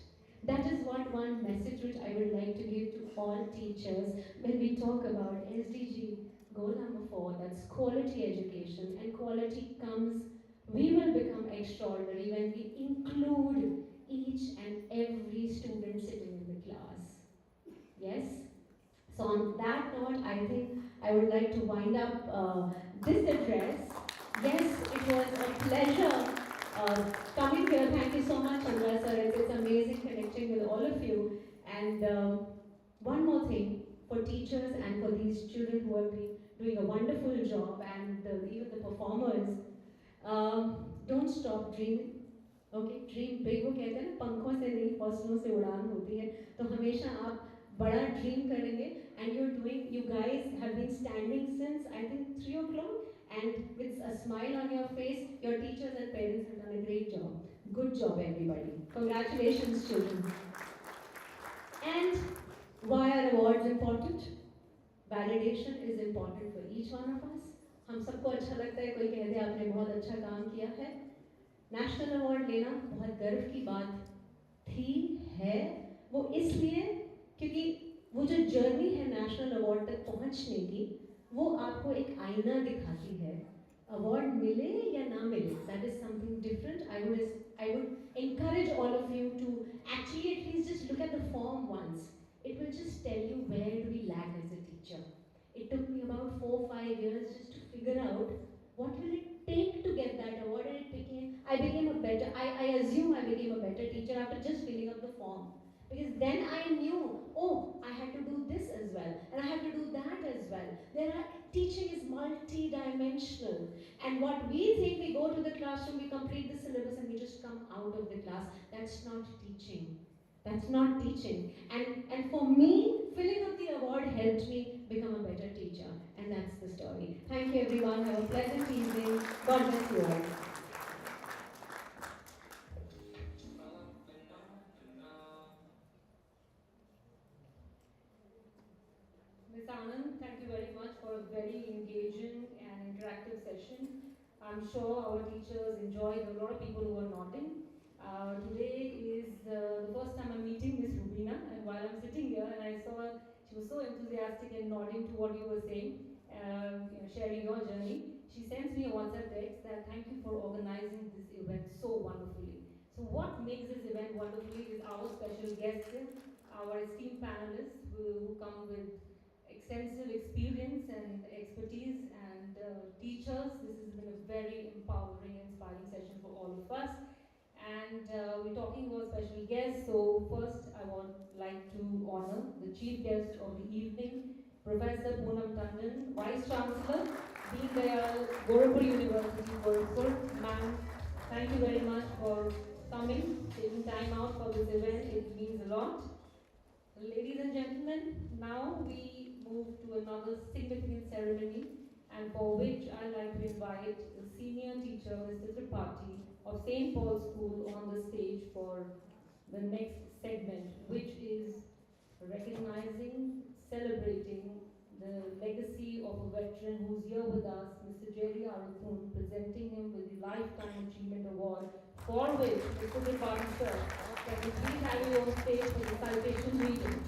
S13: That is one message which I would like to give to all teachers when we talk about SDG goal number 4, that's quality education. And quality comes, we will become extraordinary when we include each and every student sitting in the class. Yes? So on that note, I think I would like to wind up this address. Yes, it was a pleasure coming here. Thank you so much, Chandra sir. It's amazing connecting with all of you. And one more thing, for teachers and for these children who have been doing a wonderful job, and even the performers, don't stop dreaming. Okay dream big, वो कहते हैं ना पंखों से नहीं हौसलों से उड़ान होती है. तो हमेशा आप बड़ा ड्रीम करेंगे. And you guys have been standing since I think 3 o'clock, and with a smile on your face, your teachers and parents have done a great job. Good job everybody. Congratulations children. And why are awards important? Validation is important for each one of us. हम सबको अच्छा लगता है कोई कह दे आपने बहुत अच्छा काम किया है. नेशनल अवार्ड लेना बहुत गर्व की बात थी, है. वो इसलिए क्योंकि वो जो जर्नी है नेशनल अवार्ड तक पहुंचने की, वो आपको एक आईना दिखाती है. अवार्ड मिले या ना मिले, that is something different. I would encourage all of you to actually at least just look at the form once. It will just tell you where do we lack as a teacher. It took me about 4-5 years just to figure out what will it take to get that award, and I assume I became a better teacher after just filling up the form. Because then I knew, oh, I had to do this as well, and I have to do that as well. Teaching is multi-dimensional. And what we think, we go to the classroom, we complete the syllabus, and we just come out of the class. That's not teaching. That's not teaching. And for me, filling up the award helped me become a better teacher. And that's the story. Thank you, everyone. Have a pleasant evening. God bless you all.
S1: Ms. Anand, thank you very much for a very engaging and interactive session. I'm sure our teachers enjoyed, a lot of people who were nodding. Today is the first time I'm meeting Miss Rubina, and while I'm sitting here and I saw she was so enthusiastic and nodding to what you were saying, sharing your journey, she sends me a WhatsApp text that thank you for organizing this event so wonderfully. So what makes this event wonderfully is our special guests, our esteemed panelists who come with extensive experience and expertise, and teachers. This has been a very empowering and inspiring session for all of us. And we're talking about special guests. So first, I would like to honor the chief guest of the evening, Professor Poonam Tandon, Vice Chancellor, Dean Dayal, Gorakhpur University, Gorakhpur. Ma'am, thank you very much for coming, taking time out for this event. It means a lot. Ladies and gentlemen, now we move to another significant ceremony, and for which I'd like to invite the senior teacher, Mr. Tripathi of St. Paul School, on the stage for the next segment, which is recognizing, celebrating the legacy of a veteran who's here with us, Mr. Jerry Arathun, presenting him with the Lifetime Achievement Award, for which Mr. Tripathi sir, can we please have you on stage for the citation reading?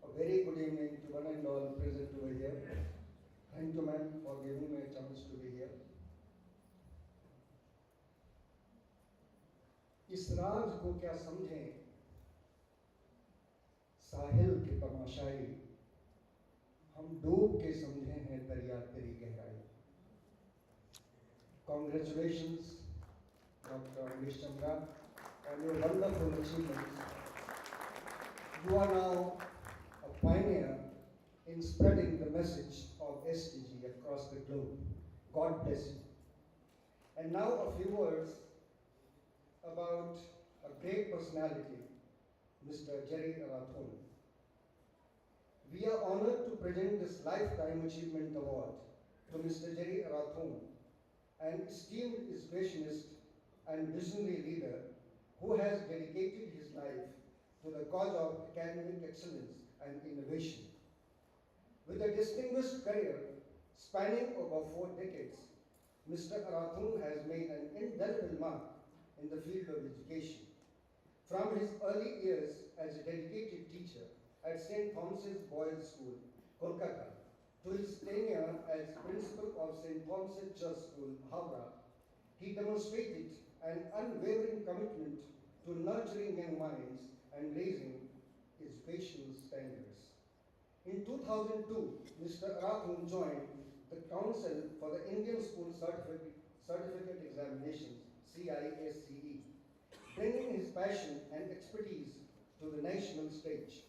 S14: A very good evening to one and all present over here. Thank you, ma'am, for giving me a chance to be here. इस राज को क्या समझें, साहिल के तमाशाई, हम डूब के समझे हैं दरिया तेरी गहराई. Congratulations, Dr. Amish Chandra, on your wonderful achievements. You are now a pioneer in spreading the message of SDG across the globe. God bless you. And now a few words about a great personality, Mr. Jerry Arathun. We are honored to present this Lifetime Achievement Award to Mr. Jerry Arathun, an esteemed educationist and visionary leader who has dedicated his life to the cause of academic excellence and innovation. With a distinguished career spanning over 4 decades, Mr. Arathun has made an indelible mark in the field of education. From his early years as a dedicated teacher at St. Thomas's Boys' School, Kolkata, to his tenure as principal of St. Thomas's Church School, Howrah, he demonstrated an unwavering commitment to nurturing young minds and raising educational standards. In 2002, Mr. Arathun joined the Council for the Indian School Certificate Examinations, CISCE, bringing his passion and expertise to the national stage.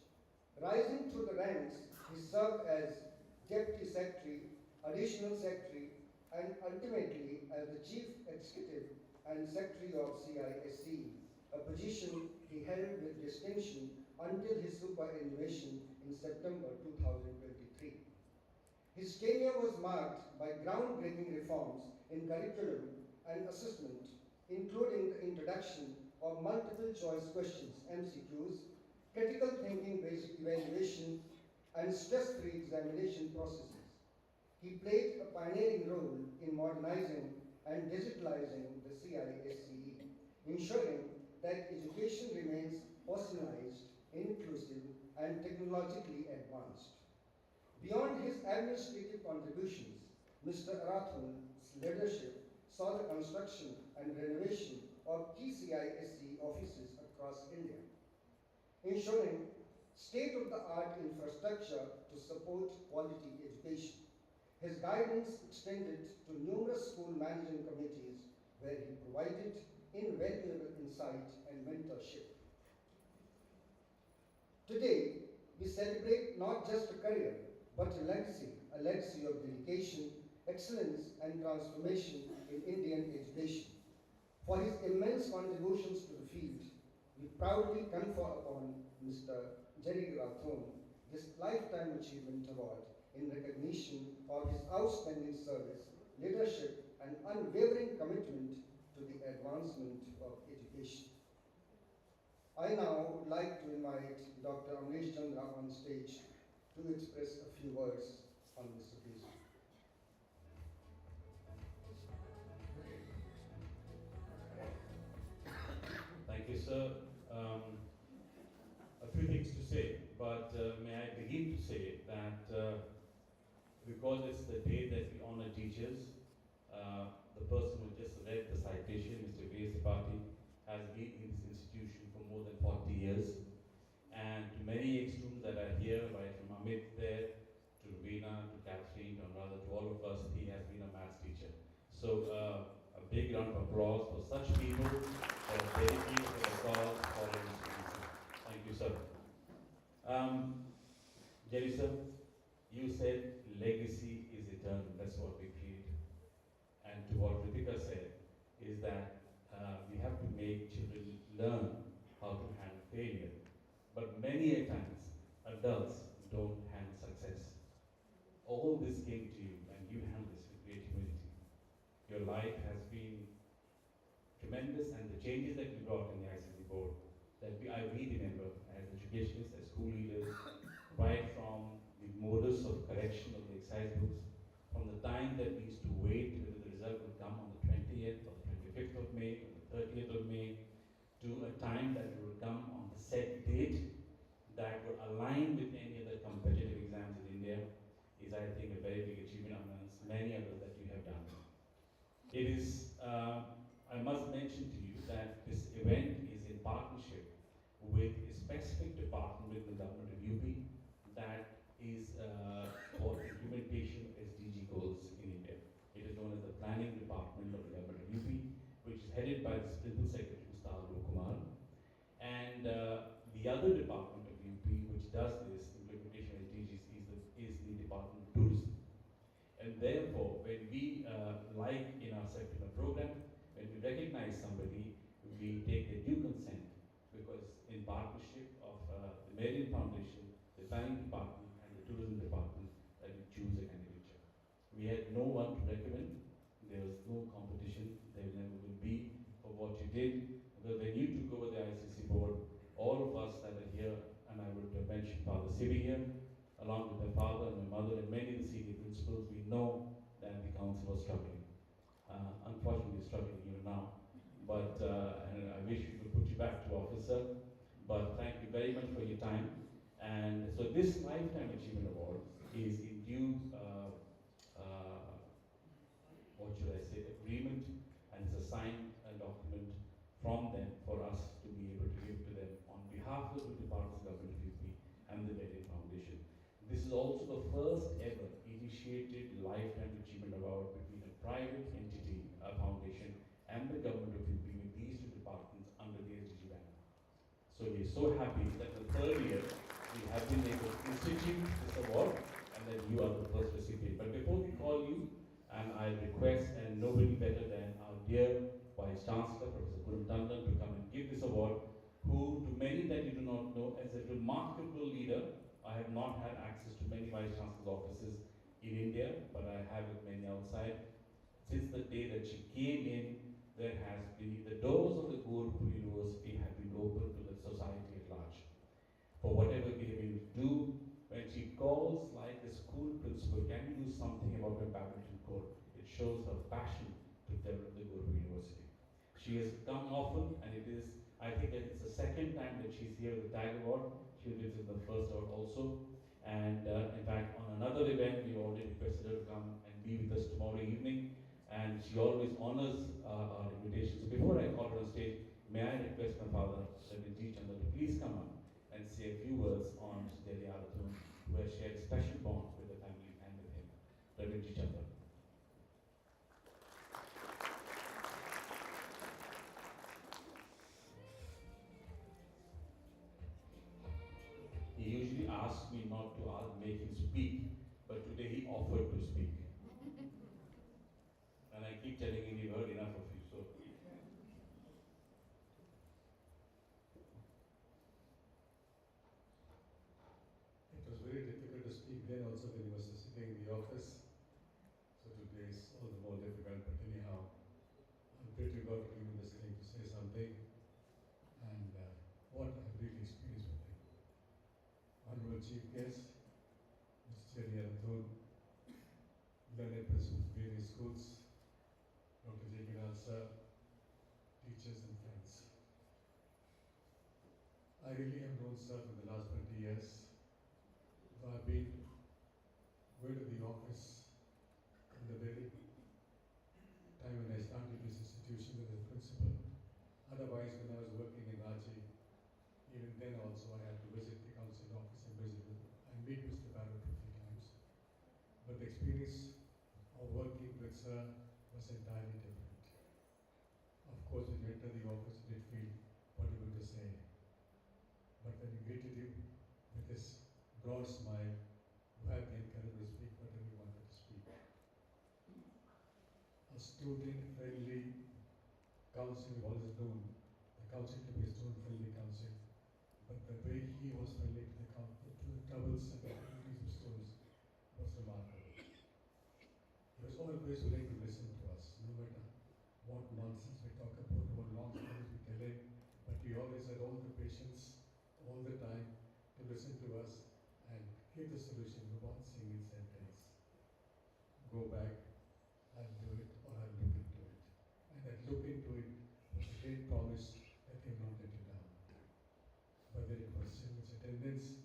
S14: Rising through the ranks, he served as Deputy Secretary, Additional Secretary, and ultimately as the Chief Executive and Secretary of CISCE, a position he held with distinction until his superannuation in September 2023. His tenure was marked by groundbreaking reforms in curriculum and assessment, including the introduction of multiple choice questions, MCQs, critical thinking based evaluation, and stress-free examination processes. He played a pioneering role in modernizing and digitalizing the CISCE, ensuring that education remains personalized, inclusive, and technologically advanced. Beyond his administrative contributions, Mr. Arathun's leadership saw the construction and renovation of key CISCE offices across India, ensuring state-of-the-art infrastructure to support quality education. His guidance extended to numerous school managing committees where he provided invaluable insight and mentorship. Today, we celebrate not just a career, but a legacy of dedication, excellence, and transformation in Indian education. For his immense contributions to the field, we proudly confer upon Mr. Jerry Rathon this Lifetime Achievement Award in recognition of his outstanding service, leadership, and unwavering commitment to the advancement of education. I now would like to invite Dr. Amresh Chandra on stage to express a few words on this occasion.
S5: Thank you, sir. A few things to say, but may I begin to say that because it's the day that we honor teachers, the person who just read the citation, Mr. V. Sapati, has been in this institution for more than 40 years. And to many ex-students that are here, right from Amit there, to Rubina, to Catherine, or rather to all of us, he has been a maths teacher. So a big round of applause for such people that are dedicated to the cause for the institution. Thank you, sir. Jerry, sir, you said legacy is eternal. That's what we create. And to what Ritika said, is that we have to make children learn how to handle failure. But many a times, adults don't handle success. All this came to you, and you handle this with great humility. Your life has been tremendous, and the changes that you brought in the ICC board, we remember as educationists, as school leaders, right from the modus of correction of the exercise books, from the time that we used to wait whether the result would come on the 20th or the 25th of May or the 30th of May, to a time that it would come on the set date that would align with any other competitive exams in India, is, I think, a very big achievement amongst many others that you have done. It is, I must mention to you that this event is in partnership with a specific department with the government of UP that is for implementation of SDG goals in India. It is known as the Planning Department of the government of UP, which is headed by the Principal Secretary, Mr. Alok Kumar. And the other department of UP which does this implementation of SDGs is the Department of Tourism. And therefore, when we, like in our September program, when we recognize somebody, we take their due consent, because in partnership of the Marian Foundation, the Planning Department, and the Tourism Department, that we choose a candidature. We had no one to recommend. There was no competition. There never will be for what you did. Because when you took over the ICC board, all of us that are here, and I would mention Father Sibi here, along with my father and my mother and many of the senior principals, we know that the council was struggling. Unfortunately, struggling even now. But and I wish we could put you back to office, sir. But thank you very much for your time. And so this Lifetime Achievement Award is in due, what should I say, agreement, and it's a signed document from them for us to be able to give to them on behalf of the Department of Government of UP and the Marian Foundation. This is also the first ever initiated Lifetime Achievement Award between a private entity, a foundation, and the government of UP with these two departments under the SDG banner. So we're so happy that the third year we have been able to institute this award, and then you are the first recipient. But before we call you, and I request, and nobody better than our dear Vice Chancellor, Professor Puram Tandon, to come and give this award, who, to many that you do not know, as a remarkable leader. I have not had access to many Vice Chancellor's offices in India, but I have with many outside. Since the day that she came in, there has been, the doors of the Gorakhpur University have been open to the society at large. For whatever we have been to do, when she calls like a school principal, can you do something about the badminton court? It shows her passion to develop the Gorakhpur University. She has come often, and it is, I think that it's the second time that she's here with the Tag Award. She was in the first award also. And in fact, on another event, we already requested her to come and be with us tomorrow evening. And she always honors our invitations. So before I call her on stage, may I request my father, Reverend G. Chandra, to please come up and say a few words on Mr. Delhi Arathun, who has shared a special bond with the family and with him. Reverend G. usually asks me not to make him speak, but today he offered to speak. And I keep telling him we've heard enough of you, so.
S6: It was very difficult to speak then also when he was sitting in the office. So today is all the more difficult, but anyhow, I'm pretty God to give me this thing to say something. And what I've really experienced with him. Honorable Chief Guest, Mr. Cherry Arathun, learned principals of various schools, Dr. J. Kinal sir, teachers and friends. I really have known sir for the last 20 years. Though I've been going to the office in the very time when I started this institution as a principal. Otherwise, when I was working in Raji, even then also I had to visit the council office and meet Mr. Barrett a few times. But the experience of working with sir was entirely different. Of course, when you enter the office, you did feel what you were to say. But when he greeted you with his broad smile, you had the encouragement to speak whatever you wanted to speak. A student-friendly council, you've always known the council to be a student-friendly council. But the way he was friendly to the troubles and the activities of students was remarkable. He was always willing to listen to us, no matter what nonsense we talk about, what long stories we tell him, but he always had all the patience, all the time to listen to us and give the solution in one single sentence. Go back, I'll do it, or I'll look into it. And that look into it was a great promise that he will not let you down. Whether it was serious attendance,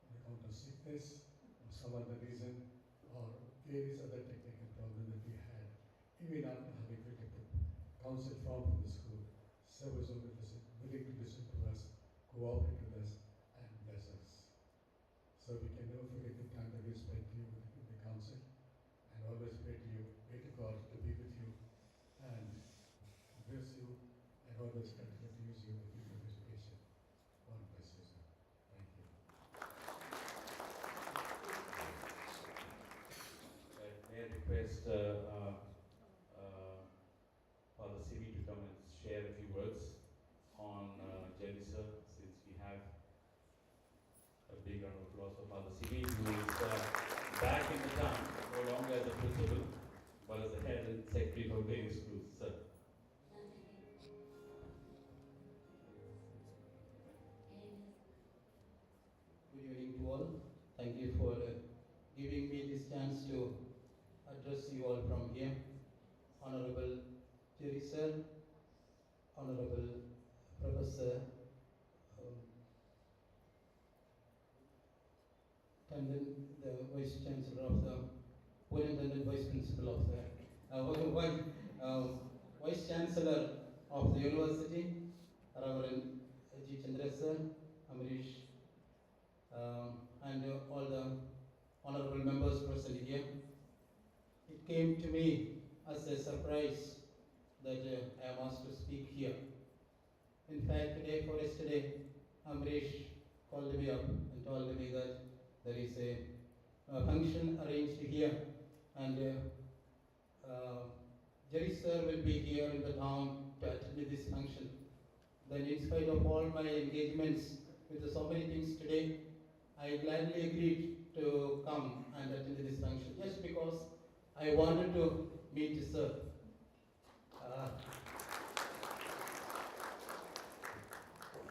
S6: on account of sickness, or some other reason, or various other technical problems that we had, even after having filled the council form from the school, sir was always willing to listen to us, cooperate with us, and bless us. So we can never forget the time that we spent here with the council, and always pray to you, pray to God to be with you, and bless you, and always continue to use you in the field of education. God bless you, sir. Thank you.
S5: May I request Father Sibi to come and share a few words on Jerry sir, since we have a big round of applause for Father Sibi, who is back in the town, no longer as a principal, but as the head and secretary for various schools. Sir.
S15: Good evening to all. Thank you for giving me this chance to address you all from here. Honorable Jerry sir, Honorable Professor Tandon, the Vice Chancellor of the Superintendent Vice Principal of the Vice Chancellor of the University, Reverend G. Chandra sir, Amrish, and all the honorable members present here. It came to me as a surprise that I am asked to speak here. In fact, day before yesterday, Amrish called me up and told me that there is a function arranged here, and Jerry sir will be here in the town to attend this function. Then, in spite of all my engagements with so many things today, I gladly agreed to come and attend this function just because I wanted to meet sir.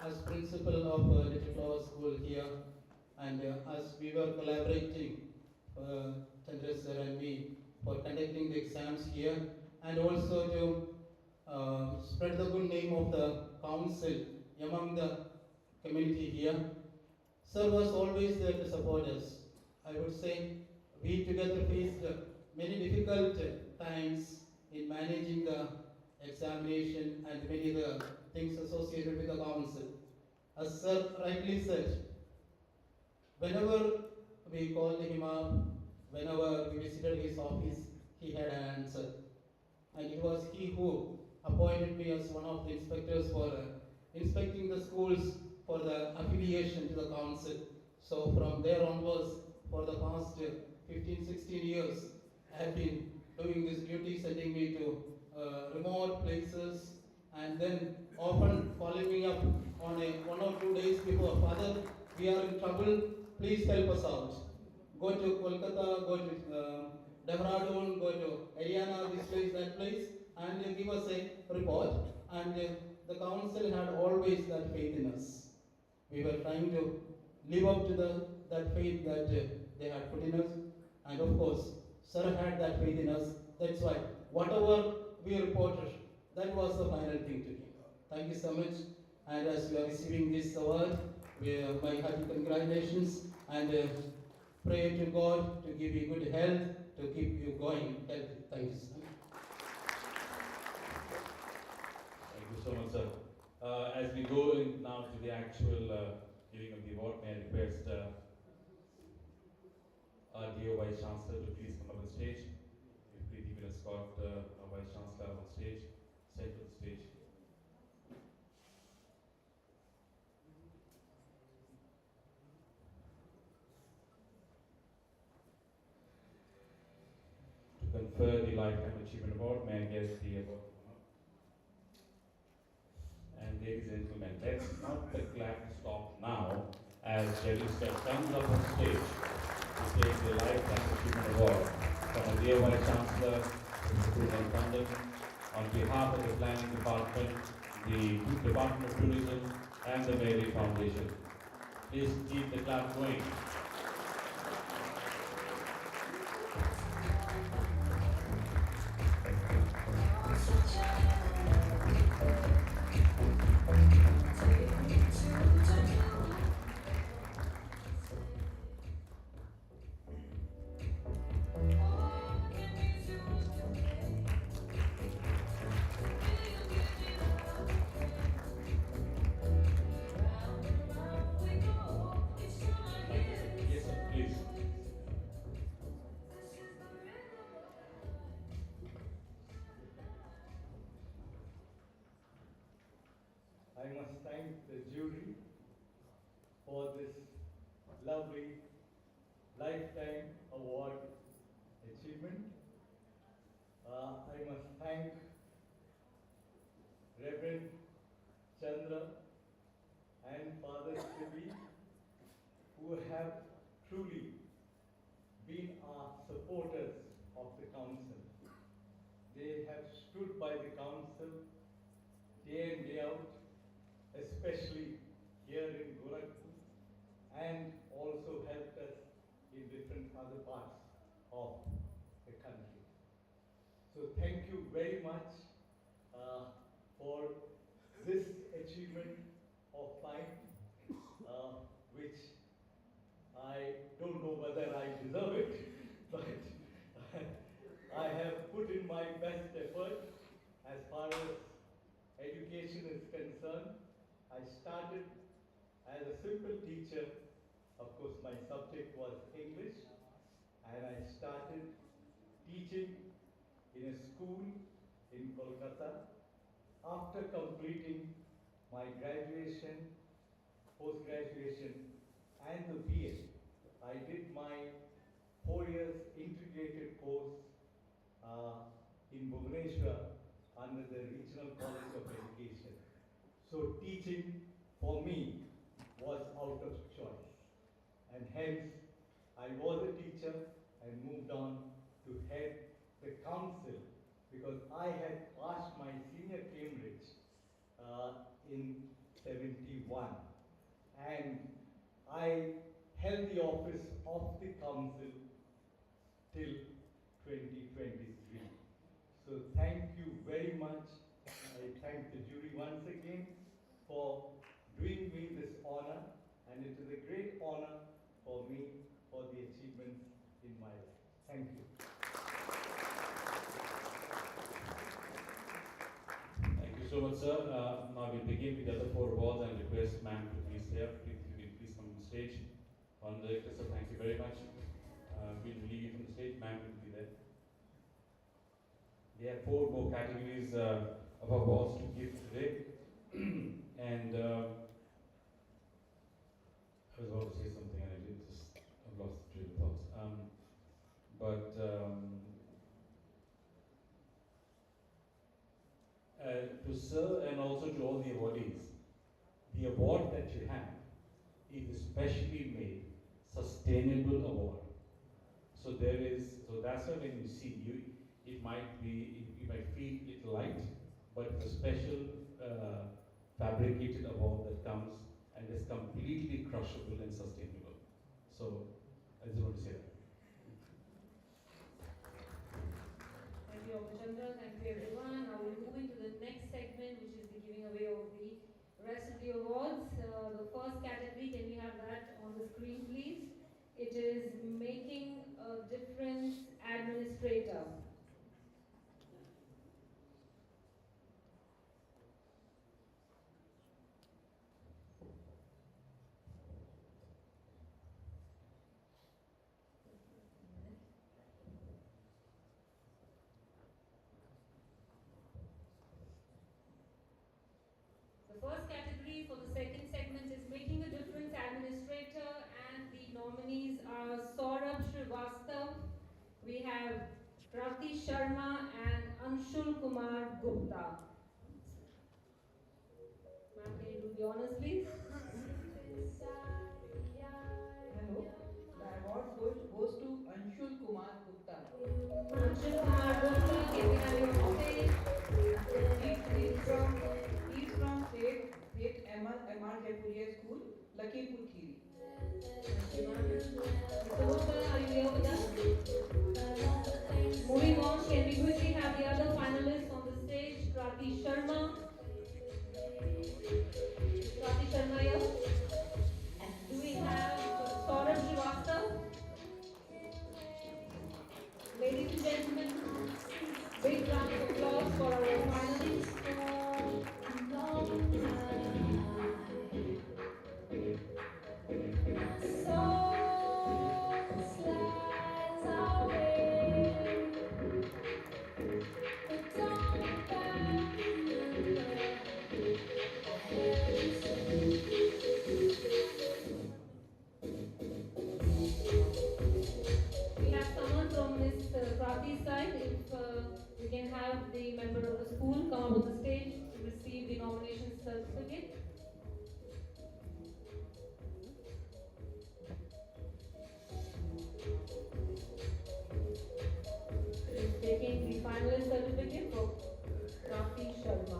S15: As principal of Little Flower School here, and as we were collaborating, Chandra sir and me, for conducting the exams here, and also to spread the good name of the council among the community here, sir was always there to support us. I would say we together faced many difficult times in managing the examination and many other things associated with the council. As sir rightly said, whenever we called him up, whenever we visited his office, he had an answer. And it was he who appointed me as one of the inspectors for inspecting the schools for the affiliation to the council. So from there onwards, for the past 15, 16 years, I have been doing this duty, sending me to remote places, and then often calling me up on a 1 or 2 days before, Father, we are in trouble, please help us out. Go to Kolkata, go to Dehradun, go to Haryana, this place, that place, and give us a report. And the council had always that faith in us. We were trying to live up to that faith that they had put in us. And of course, Sir had that faith in us. That's why whatever we reported, that was the final thing to him. Thank you so much. And as we are receiving this award, my hearty congratulations, and pray to God to give you good health, to keep you going healthy. Thank you so much.
S5: Thank you so much, sir. As we go in now to the actual giving of the award, may I request our dear Vice Chancellor to please come up on stage. If Preeti will escort our Vice Chancellor on stage, center of the stage. To confer the Lifetime Achievement Award, may I get the award? And ladies and gentlemen, let's not the clap stop now as Jerry Step comes up on stage to take the Lifetime Achievement Award from a dear Vice Chancellor, Mr. Puran Pandit, on behalf of the Planning Department, the Department of Tourism, and the Mary Foundation. Please keep the clap going. Yes, sir, please.
S11: I must thank the jury for this lovely lifetime award achievement. I must thank Reverend Chandra and Father Sibi, who have truly been our supporters of the council. They have stood by the council day in, day out, especially here in Gorakhpur, and also helped us in different other parts of the country. So thank you very much for this achievement of mine, which I don't know whether I deserve it, but I have put in my best effort as far as education is concerned. I started as a simple teacher. Of course, my subject was English, and I started teaching in a school in Kolkata. After completing my graduation, post-graduation, and the BA, I did my 4 years integrated course in Bhubaneswar under the Regional College of Education. So teaching for me was out of choice, and hence I was a teacher and moved on to head the council because I had passed my senior Cambridge in 71, and I held the office of the council till 2023. So thank you very much. I thank the jury once again for doing me this honor, and it is a great honor for me for the achievements in my life. Thank you.
S5: Thank you so much, sir. Now we'll begin with the other 4 awards and request ma'am to please stay up. Please come on stage. Honorable Director, sir, thank you very much. We'll relieve you from the stage. Ma'am will be there. We have 4 more categories of awards to give today. And I was about to say something and I sir and also to all the awardees. The award that you have is specially made sustainable award. So that's why when you see it might be, you might feel it light, but it's a special fabricated award that comes and is completely crushable and sustainable. So I just want to say that.
S1: Thank you, Abhichandra. Thank you, everyone. Now we're moving to the next segment, which is the giving away of the rest of the awards. The first category, can we have that on the screen, please? It is making a difference administrator. The first category for the second segment is Making a Difference Administrator, and the nominees are Saurabh Srivastav, we have Krati Sharma and Anshul Kumar Gupta. Ma'am, can you do the honors, please?
S16: Hello. The award goes to Anshul Kumar Gupta.
S1: Anshul Kumar Gupta, can we have you on stage?
S16: He's from State MR Jaipuria School, Lakhimpur Kheri.
S1: Thank you, ma'am. Mr. Gupta, are you here with us? Moving on, can we quickly have the other finalists on the stage? Krati Sharma. Krati Sharma here. Do we have Saurabh Srivastav? Ladies and gentlemen, big round of applause for our finalists. We have someone from Miss Krati's side. If we can have the member of the school come up on the stage to receive the nomination certificate. Is taking the finalist certificate for Krati Sharma.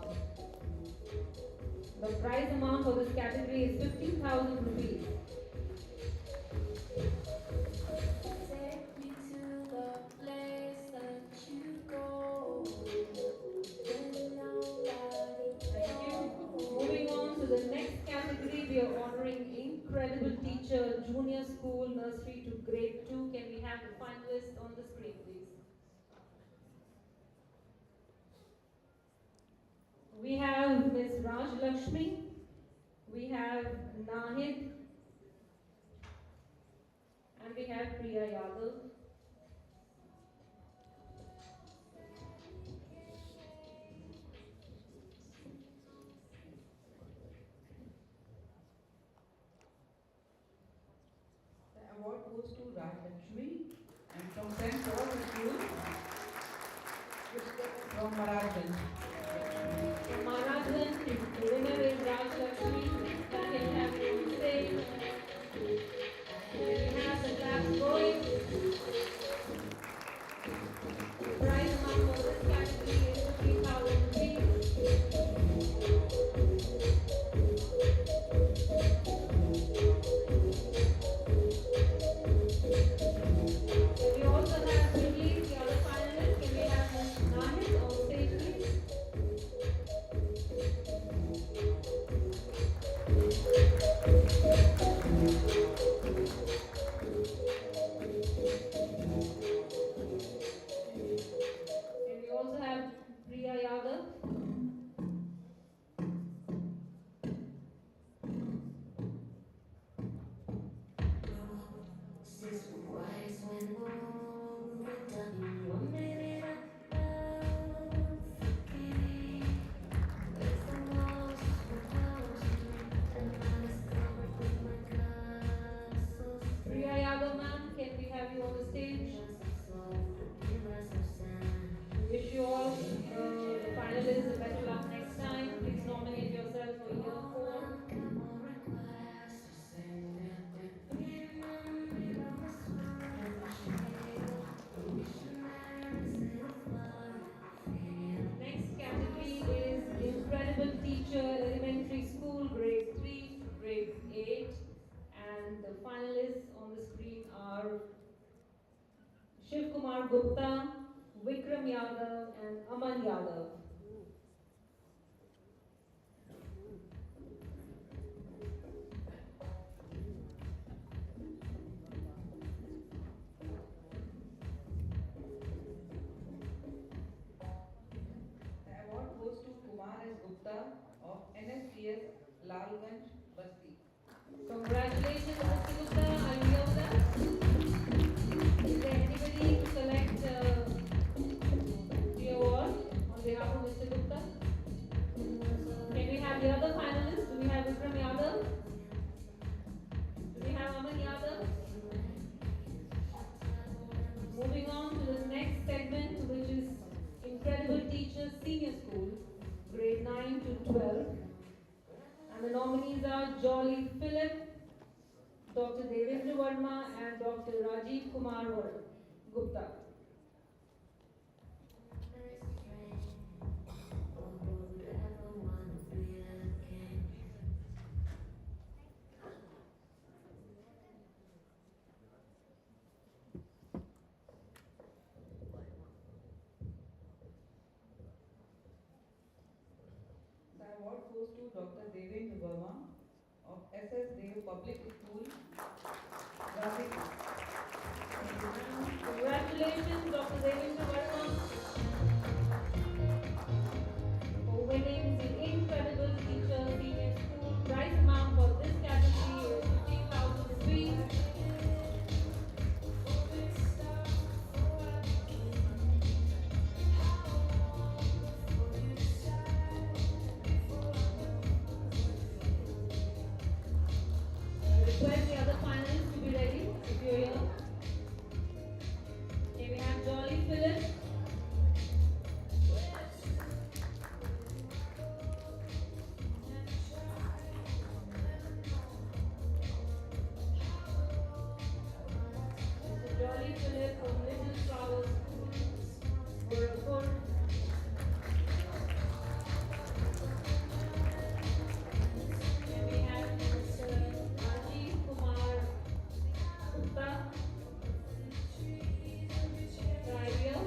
S1: The prize amount for this category is 15,000 rupees.
S8: Take me to the place that you go.
S1: Thank you. Moving on to the next category, we are honoring incredible teacher, junior school, nursery to grade 2. Can we have the finalists on the screen, please? We have Ms. Raj Lakshmi, we have Nahid, and we have Priya Yadav.
S16: The award goes to Raj Lakshmi and from St. Paul School, from Maharashtra.
S1: From Maharashtra, the winner is Raj Lakshmi. Can we have you on stage? Can we have the claps going? The prize amount for this category is 15,000 rupees. We also have quickly the other finalists. Can we have Ms. Nahid on stage, please? Aman Yadav.
S16: The award goes to Kumar S. Gupta of NSTS Lalganj, Basti.
S1: Congratulations, Mr. Gupta. Are you here with us? Is there anybody to collect the award on behalf of Mr. Gupta? Can we have the other finalists? Do we have Vikram Yadav? Do we have Aman Yadav? Moving on to the next segment, which is Incredible Teachers Senior School, grade 9 to 12. And the nominees are Jolly Philip, Dr. Devendra Verma, and Dr. Rajiv Kumar Gupta.
S16: The award goes to Dr. Devendra Verma of SS Dev Public School, Ghazipur.
S1: Congratulations, Dr. Devendra Verma, for winning the Incredible Teacher Senior School. Prize amount for this category is 15,000 rupees. Request the other finalists to be ready if you're here. Okay, we have Jolly Philip. Mr. Jolly Philip from Little Flowers School, Gorakhpur. Then we have Mr. Rajiv Kumar Gupta, Trivia.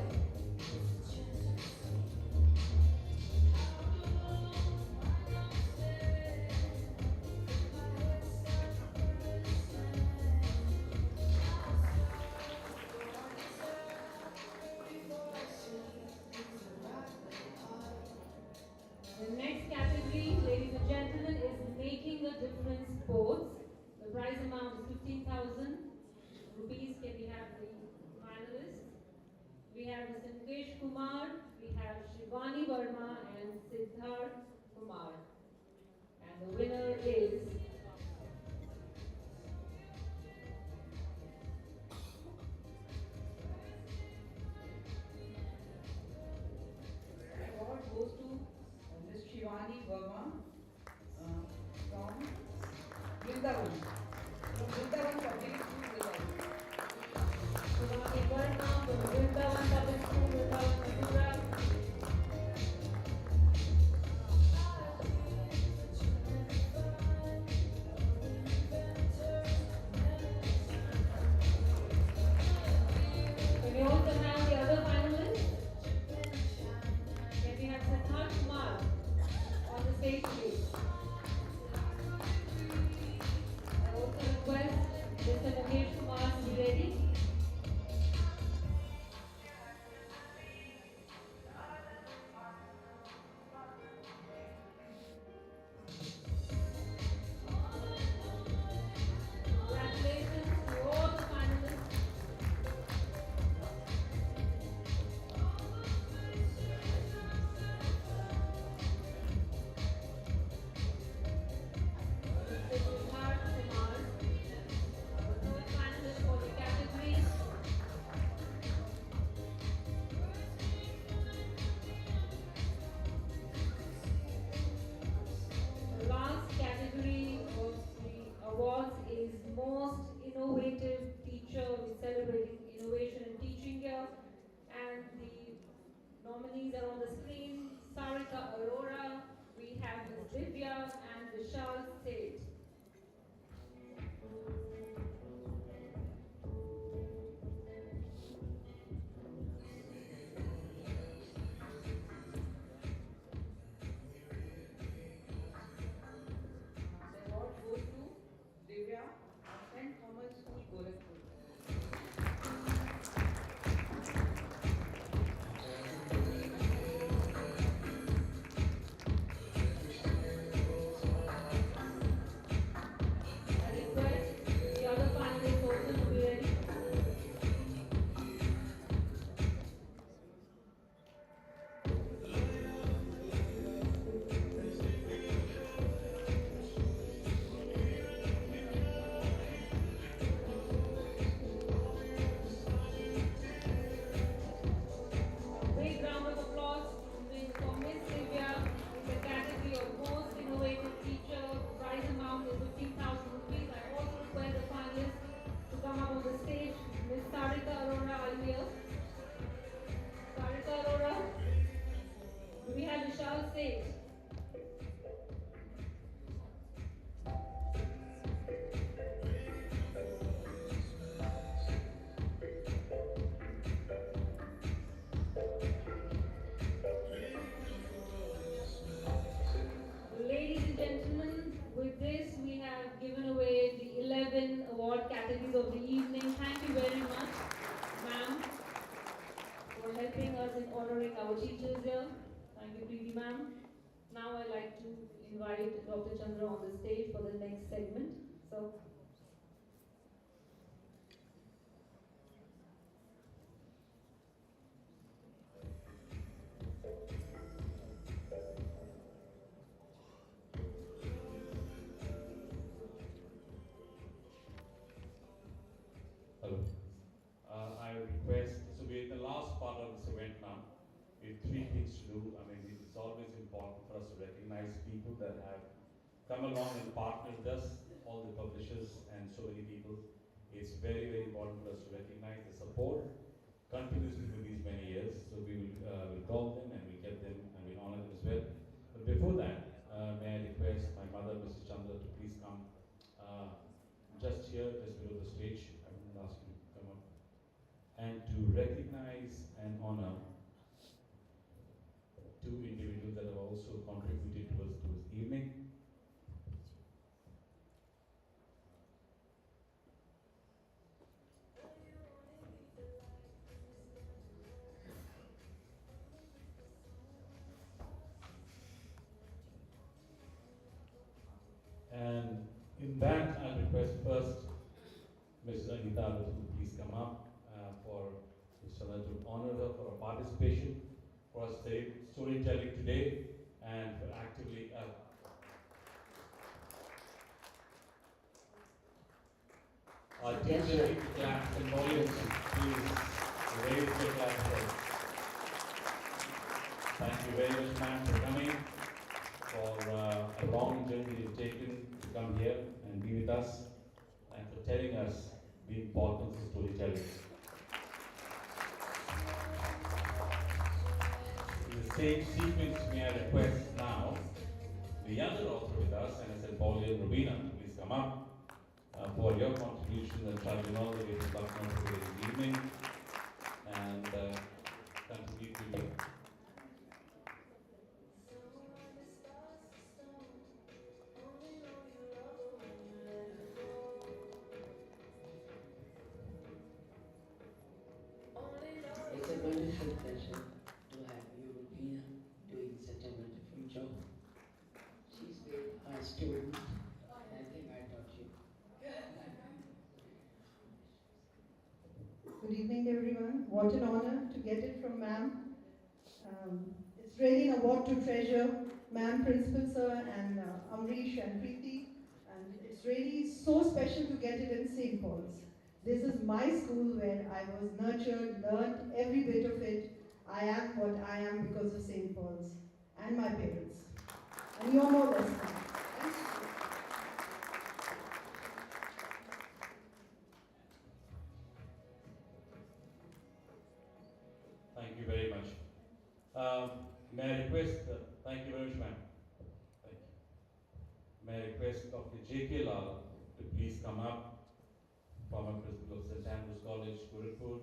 S1: The next category, ladies and gentlemen, is Making a Difference Sports. The prize amount is 15,000 rupees. Can we have the finalists? We have Mr. Mukesh Kumar, we have Shivani Verma and Siddharth Kumar. And the winner is
S16: The award goes to Ms. Shivani Verma from Vrindavan. From Vrindavan Public School, Vrindavan.
S1: Shivani Verma from Vrindavan Public School, Vrindavan, Gujarat. Can we also have the other finalists? Can we have Siddharth Kumar on the stage, please? I also request Mr. Mukesh Kumar to be ready. Congratulations to all the finalists. Mr. Siddharth Kumar, the third finalist for the category. The last category of the awards is Most Innovative Teacher. We're celebrating innovation in teaching here. And the nominees are on the screen. Sarika Arora, we have Ms. Divya and Vishal Seth. Thank you, Preeti ma'am. Now I'd like to invite Dr. Chandra on the stage for the next segment. So.
S5: Hello. I request, so we're in the last part of this event now. We have three things to do. I mean, it's always important for us to recognize people that have come along and partnered with us, all the publishers and so many people. It's very, very important for us to recognize the support continuously for these many years. So we will call them and we get them and we honor them as well. But before that, may I request my mother, Mrs. Chandra, to please come just here, just below the stage. I will ask you to come up. And to recognize and honor two individuals that have also contributed towards the evening. And in that, I'll request first Mrs. Anita to please come up for Mr. Chandra to honor her for her participation, for her storytelling today, and for actively. Our teachers need to clap in volumes. Please raise the clap. Thank you very much, ma'am, for coming, for a long journey you've taken to come here and be with us, and for telling us the importance of storytelling. In the same sequence, may I request now the younger author with us, and St. Paul and Rubina, please come up for your contribution and charging all the way to Lucknow today this evening, and contribute to you.
S17: It's a wonderful pleasure to have you, Rubina, doing such a wonderful job. She's been our student, and I think I taught you.
S18: Good evening, everyone. What an honor to get it from ma'am. It's really an award to treasure, ma'am, principal sir, and Amrish and Preeti. And it's really so special to get it in St. Paul's. This is my school where I was nurtured, learned every bit of it. I am what I am because of St. Paul's and my parents. And you're no less than. Thank you.
S5: Thank you very much. May I request, thank you very much, ma'am. Thank you. May I request Dr. J.K. Lal to please come up, former principal of St. Andrews College, Gorakhpur,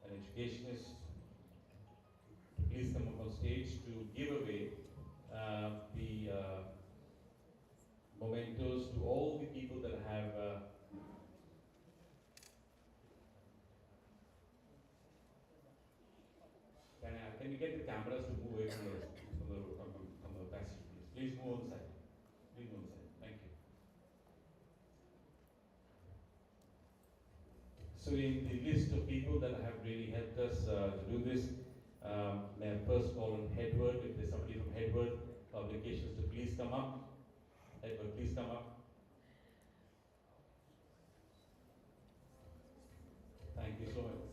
S5: an educationist, to please come up on stage to give away the mementos to all the people that have Can we get the cameras to move away from the passage, please? Please move on the side. Please move on the side. Thank you. So in the list of people that have really helped us to do this, may I first call on Hedward, if there's somebody from Hedward Publications to please come up. Hedward, please come up. Thank you so much.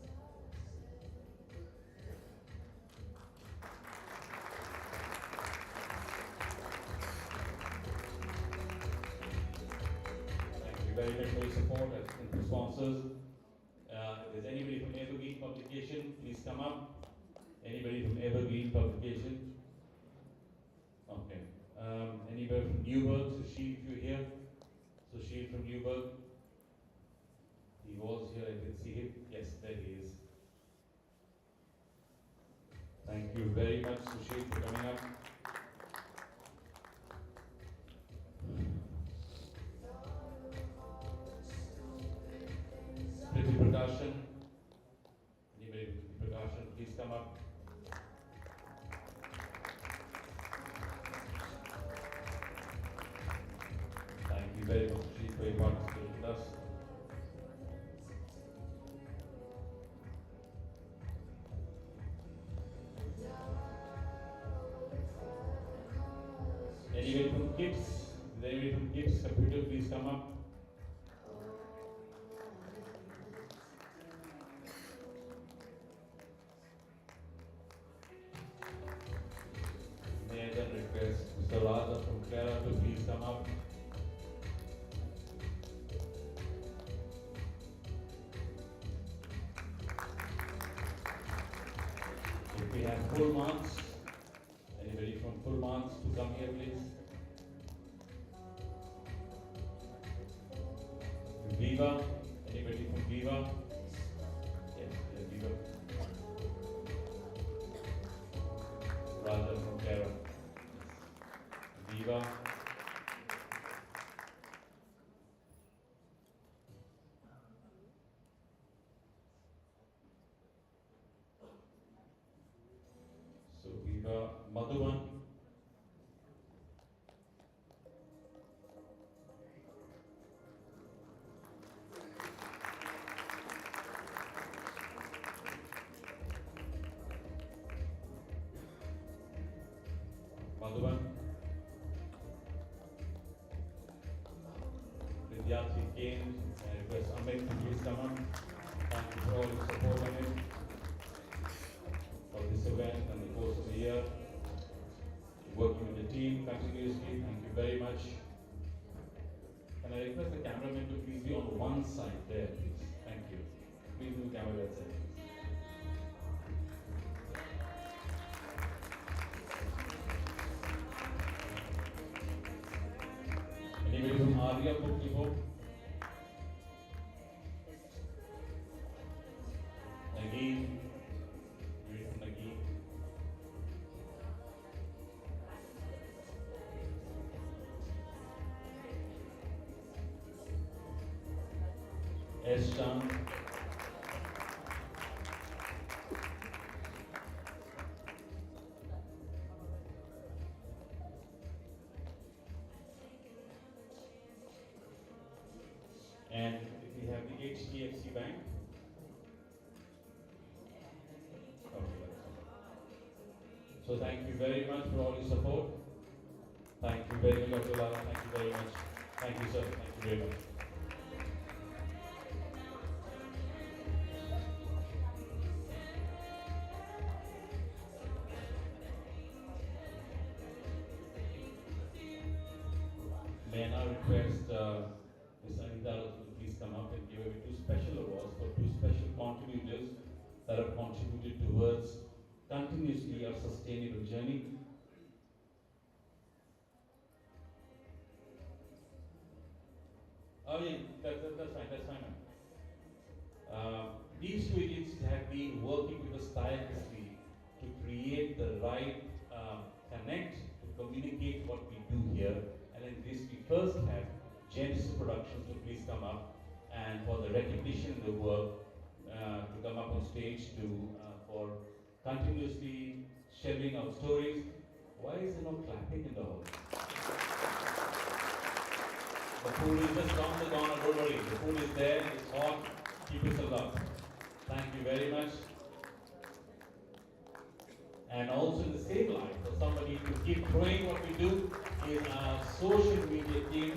S5: Very much for your support and sponsors. If there's anybody from Evergreen Publication, please come up. Anybody from Evergreen Publication? Okay. Anybody from Newburgh? Sushil, if you're here. Sushil from Newburgh. He was here, I can see him. Yes, there he is. Thank you very much, Sushil, for coming up. Prithvi Prakashan. Anybody with Prithvi Prakashan, please come up. KIPS, is there anybody from KIPS Computer, please come up. May I then request Mr. Raja from Clara to please come up. If we have full marks, anybody from full marks to come here please. Viva, anybody from Viva? Yes, Viva. Raja from Clara. Viva. So Viva, Madhuban. Madhuban. Vidyarthi came, I request Amit to please come up. Thank you for all your support on it, for this event and the course of the year. Working with the team continuously, thank you very much. Can I request the cameraman to please be on one side there, please? Thank you. Please move the camera that side. Anybody from Arya Puklipo? Nagin? Anybody from Nagin? Eshan? And if we have the HDFC Bank. Okay. So thank you very much for all your support. Thank you very much, Dr. Lala. Thank you very much. Thank you, sir. Thank you very much. May I now request Ms. Anita to please come up and give away two special awards for two special contributors that have contributed towards continuously our sustainable journey. Oh yeah, that's fine, ma'am. These two agencies have been working with us tirelessly to create the right connect, to communicate what we do here. And in this, we first have Genesis Productions to please come up, and for the recognition of the work, to come up on stage to for continuously sharing our stories. Why is there no clapping in the hall? The food is just around the corner, don't worry. The food is there, it's hot, keep yourself up. Thank you very much. And also in the same line, for somebody to keep growing what we do is our social media team.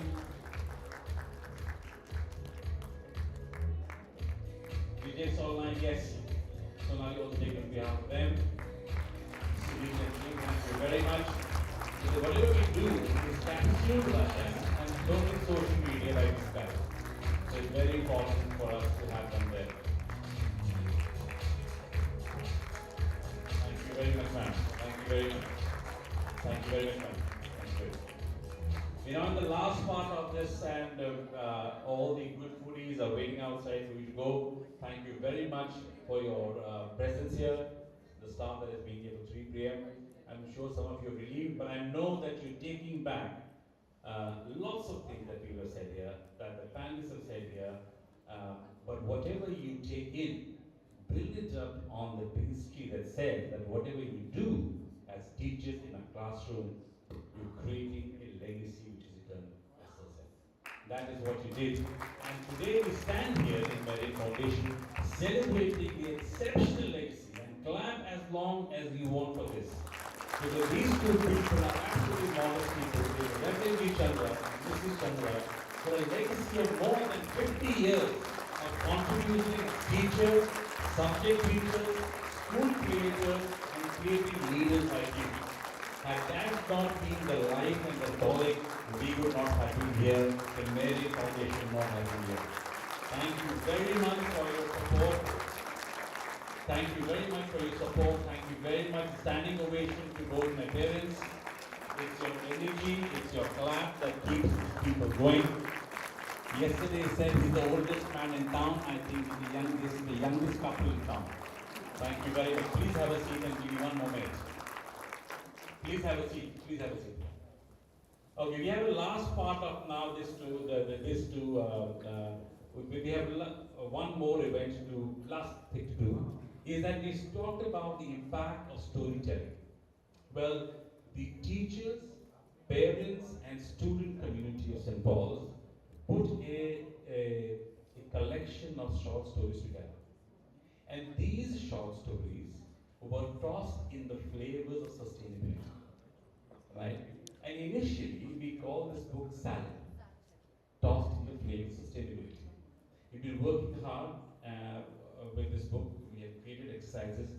S5: Vijay Solnine, yes. Sonali also take on behalf of them. Thank you very much. So whatever we do is captured by them and shown in social media by these guys. So it's very important for us to have them there. Thank you very much, ma'am. Thank you very much. Thank you very much, ma'am. Thank you. We're now in the last part of this, and all the good foodies are waiting outside for you to go. Thank you very much for your presence here, the staff that has been here for 3 p.m. I'm sure some of you are relieved, but I know that you're taking back lots of things that people have said here, that the panelists have said here, but whatever you take in, build it up on the history that says that whatever you do as teachers in a classroom, you're creating a legacy which is eternal, as Sir said. That is what you did. And today we stand here in Merit Foundation celebrating the exceptional legacy, and clap as long as you want for this. Because these two people are absolutely modest people. Reverend Chandra and Mrs. Chandra for a legacy of more than 50 years of contributing as teachers, subject teachers, school creators, and creating leaders like you. Had that not been the life and the calling, we would not have been here, the Mary Foundation would not have been here. Thank you very much for your support. Thank you very much for your support. Thank you very much. Standing ovation to both my parents. It's your energy, it's your clap that keeps these people going. Yesterday said he's the oldest man in town. I think he's the youngest couple in town. Thank you very much. Please have a seat and give me one more minute. Please have a seat. Please have a seat. Okay, we have a last part of now we have one more event to do, last thing to do, is that we talked about the impact of storytelling. Well, the teachers, parents, and student community of St. Paul's put a collection of short stories together. And these short stories were tossed in the flavors of sustainability. Right? And initially, we called this book Salad, tossed in the flavors of sustainability. We've been working hard with this book. We have created exercises,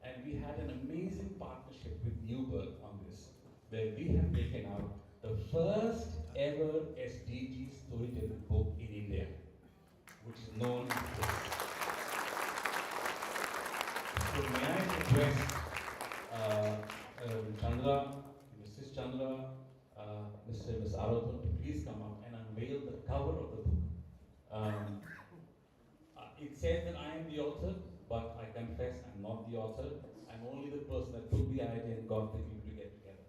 S5: and we had an amazing partnership with Newberg on this, where we have taken out the first ever SDG storytelling book in India, which is known as this. So may I request Chandra, Mrs. Chandra, Ms. Aradhan to please come up and unveil the cover of the book. It says that I am the author, but I confess I'm not the author. I'm only the person that took the idea and got the people to get together.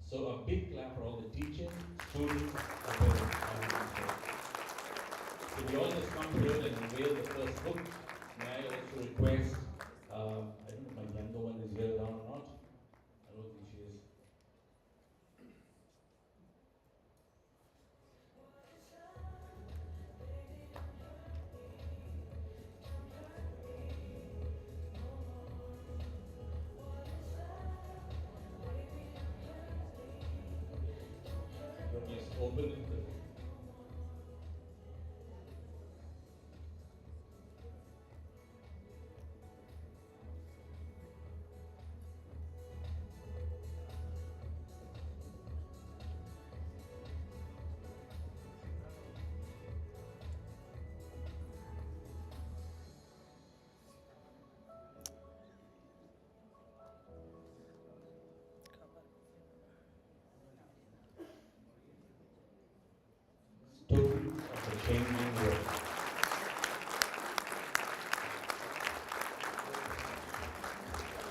S5: So a big clap for all the teachers, students, and parents. So we all just come here and unveil the first book. May I also request, I don't know if my younger one is here around or not. I don't think she is. But yes, open it. Stories of the changing world.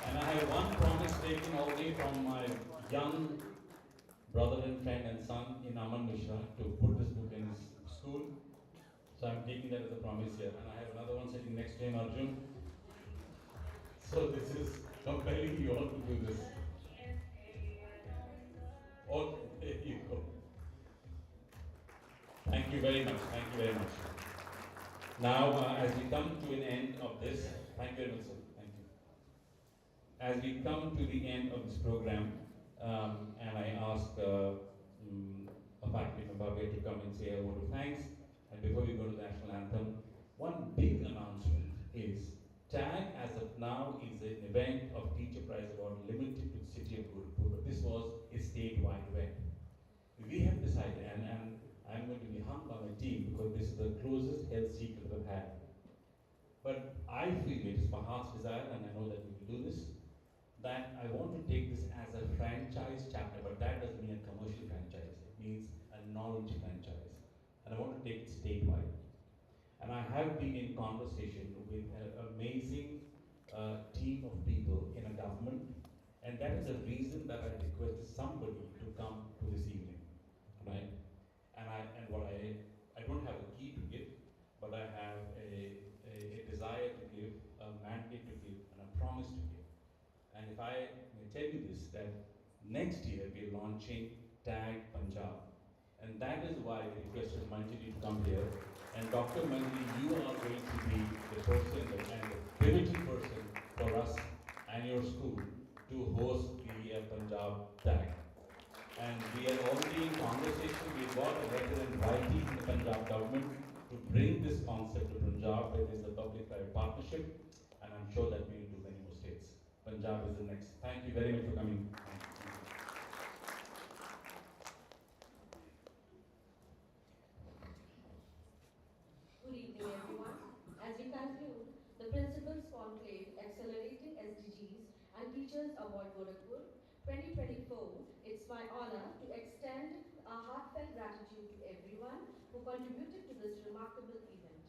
S5: And I have one promise taken already from my young brother and friend and son in Aman Mishra to put this book in his school. So I'm taking that as a promise here. And I have another one sitting next to him, Arjun. So this is compelling you all to do this. Okay, there you go. Thank you very much. Thank you very much. Now, as we come to an end of this, thank you very much, sir. Thank you. As we come to the end of this program, and I ask a faculty member here to come and say a word of thanks, and before we go to the national anthem, one big announcement is TAG as of now is an event of Teacher Prize Award limited to the city of Gorakhpur, but this was a statewide event. We have decided, and I'm going to be hung by my team because this is the closest health secret I've had. But I feel it is my heart's desire, and I know that we will do this, that I want to take this as a franchise chapter, but that doesn't mean a commercial franchise. It means a knowledge franchise. And I want to take it statewide. And I have been in conversation with an amazing team of people in a government, and that is the reason that I requested somebody to come to this evening, right? And what I don't have a key to give, but I have a desire to give, a mandate to give, and a promise to give. And if I may tell you this, that next year we're launching Tag Punjab. And that is why we requested Manjari to come here. And Dr. Manjari, you are going to be the person and the pivotal person for us and your school to host the Punjab tag. And we are already in conversation. We got a letter in writing from the Punjab government to bring this concept to Punjab. It is a public-private partnership, and I'm sure that we will do many more states. Punjab is the next. Thank you very much for coming.
S13: Good evening, everyone. As we conclude the Principals Conclave Accelerating SDGs and Teachers Award Gorakhpur 2024, it's my honor to extend a heartfelt gratitude to everyone who contributed to this remarkable event.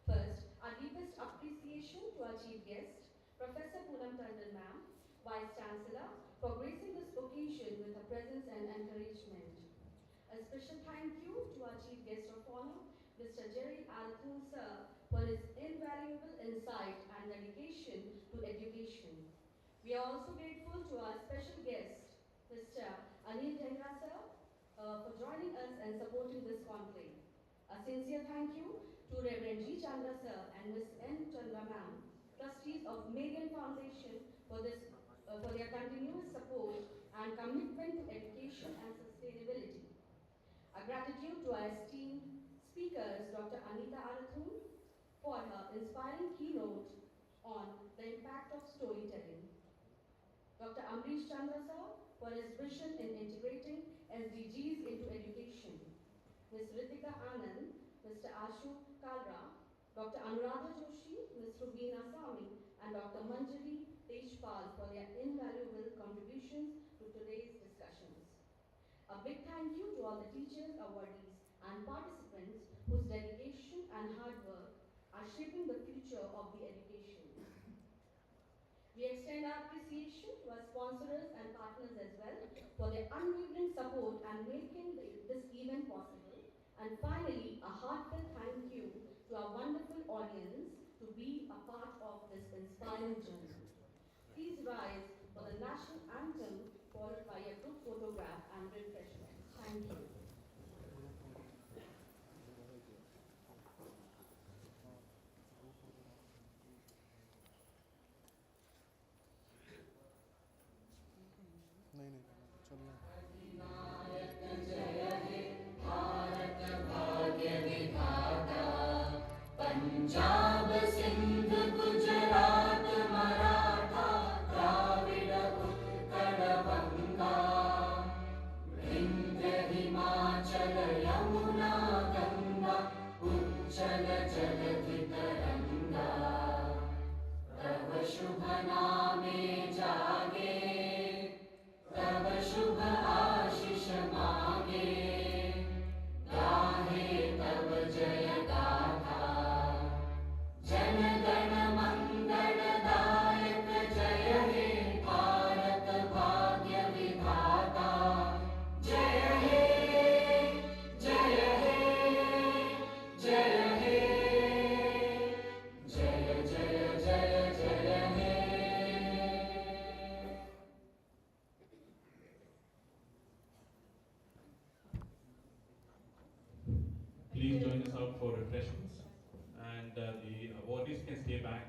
S13: First, our deepest appreciation to our chief guest, Professor Poonam Tandon Ma'am, Vice Chancellor, for gracing this occasion with her presence and encouragement. A special thank you to our Chief Guest of Honor, Mr. Jerry Althun Sir, for his invaluable insight and dedication to education. We are also grateful to our special guest, Mr. Anil Dhengra Sir, for joining us and supporting this conclave. A sincere thank you to Reverend G. Chandra Sir and Ms. N. Chandra Ma'am, trustees of Marian Foundation, for their continuous support and commitment to education and sustainability. A gratitude to our esteemed speakers, Dr. Anita Arathun, for her inspiring keynote on the impact of storytelling. Dr. Amrish Chandra Sir, for his vision in integrating SDGs into education. Ms. Ritika Anand, Mr. Ashu Kalra, Dr. Anuradha Joshi, Ms. Rubina Sami, and Dr. Manjari Tejpal for their invaluable contributions to today's discussions. A big thank you to all the teachers, awardees, and participants whose dedication and hard work are shaping the future of the education. We extend our appreciation to our sponsors and partners as well for their unwavering support and making this event possible. And finally, a heartfelt thank you to our wonderful audience to be a part of this inspiring journey. Please rise for the national anthem, followed by a group photograph and refreshments. Thank you.
S2: नहीं नहीं चलना
S10: पंजाब सिंध गुजरात मराठा द्राविड उत्कल बंगा विंध्य हिमाचल यमुना गंगा उच्चल जलधि तरंगा तव शुभ नामे जागे तव शुभ आशीष मांगे गाहे तव जय गाथा जन गण मंगल दायक जय हे भारत भाग्य विधाता जय हे जय हे जय हे जय जय जय जय हे
S5: Please join us out for refreshments, and the awardees can stay back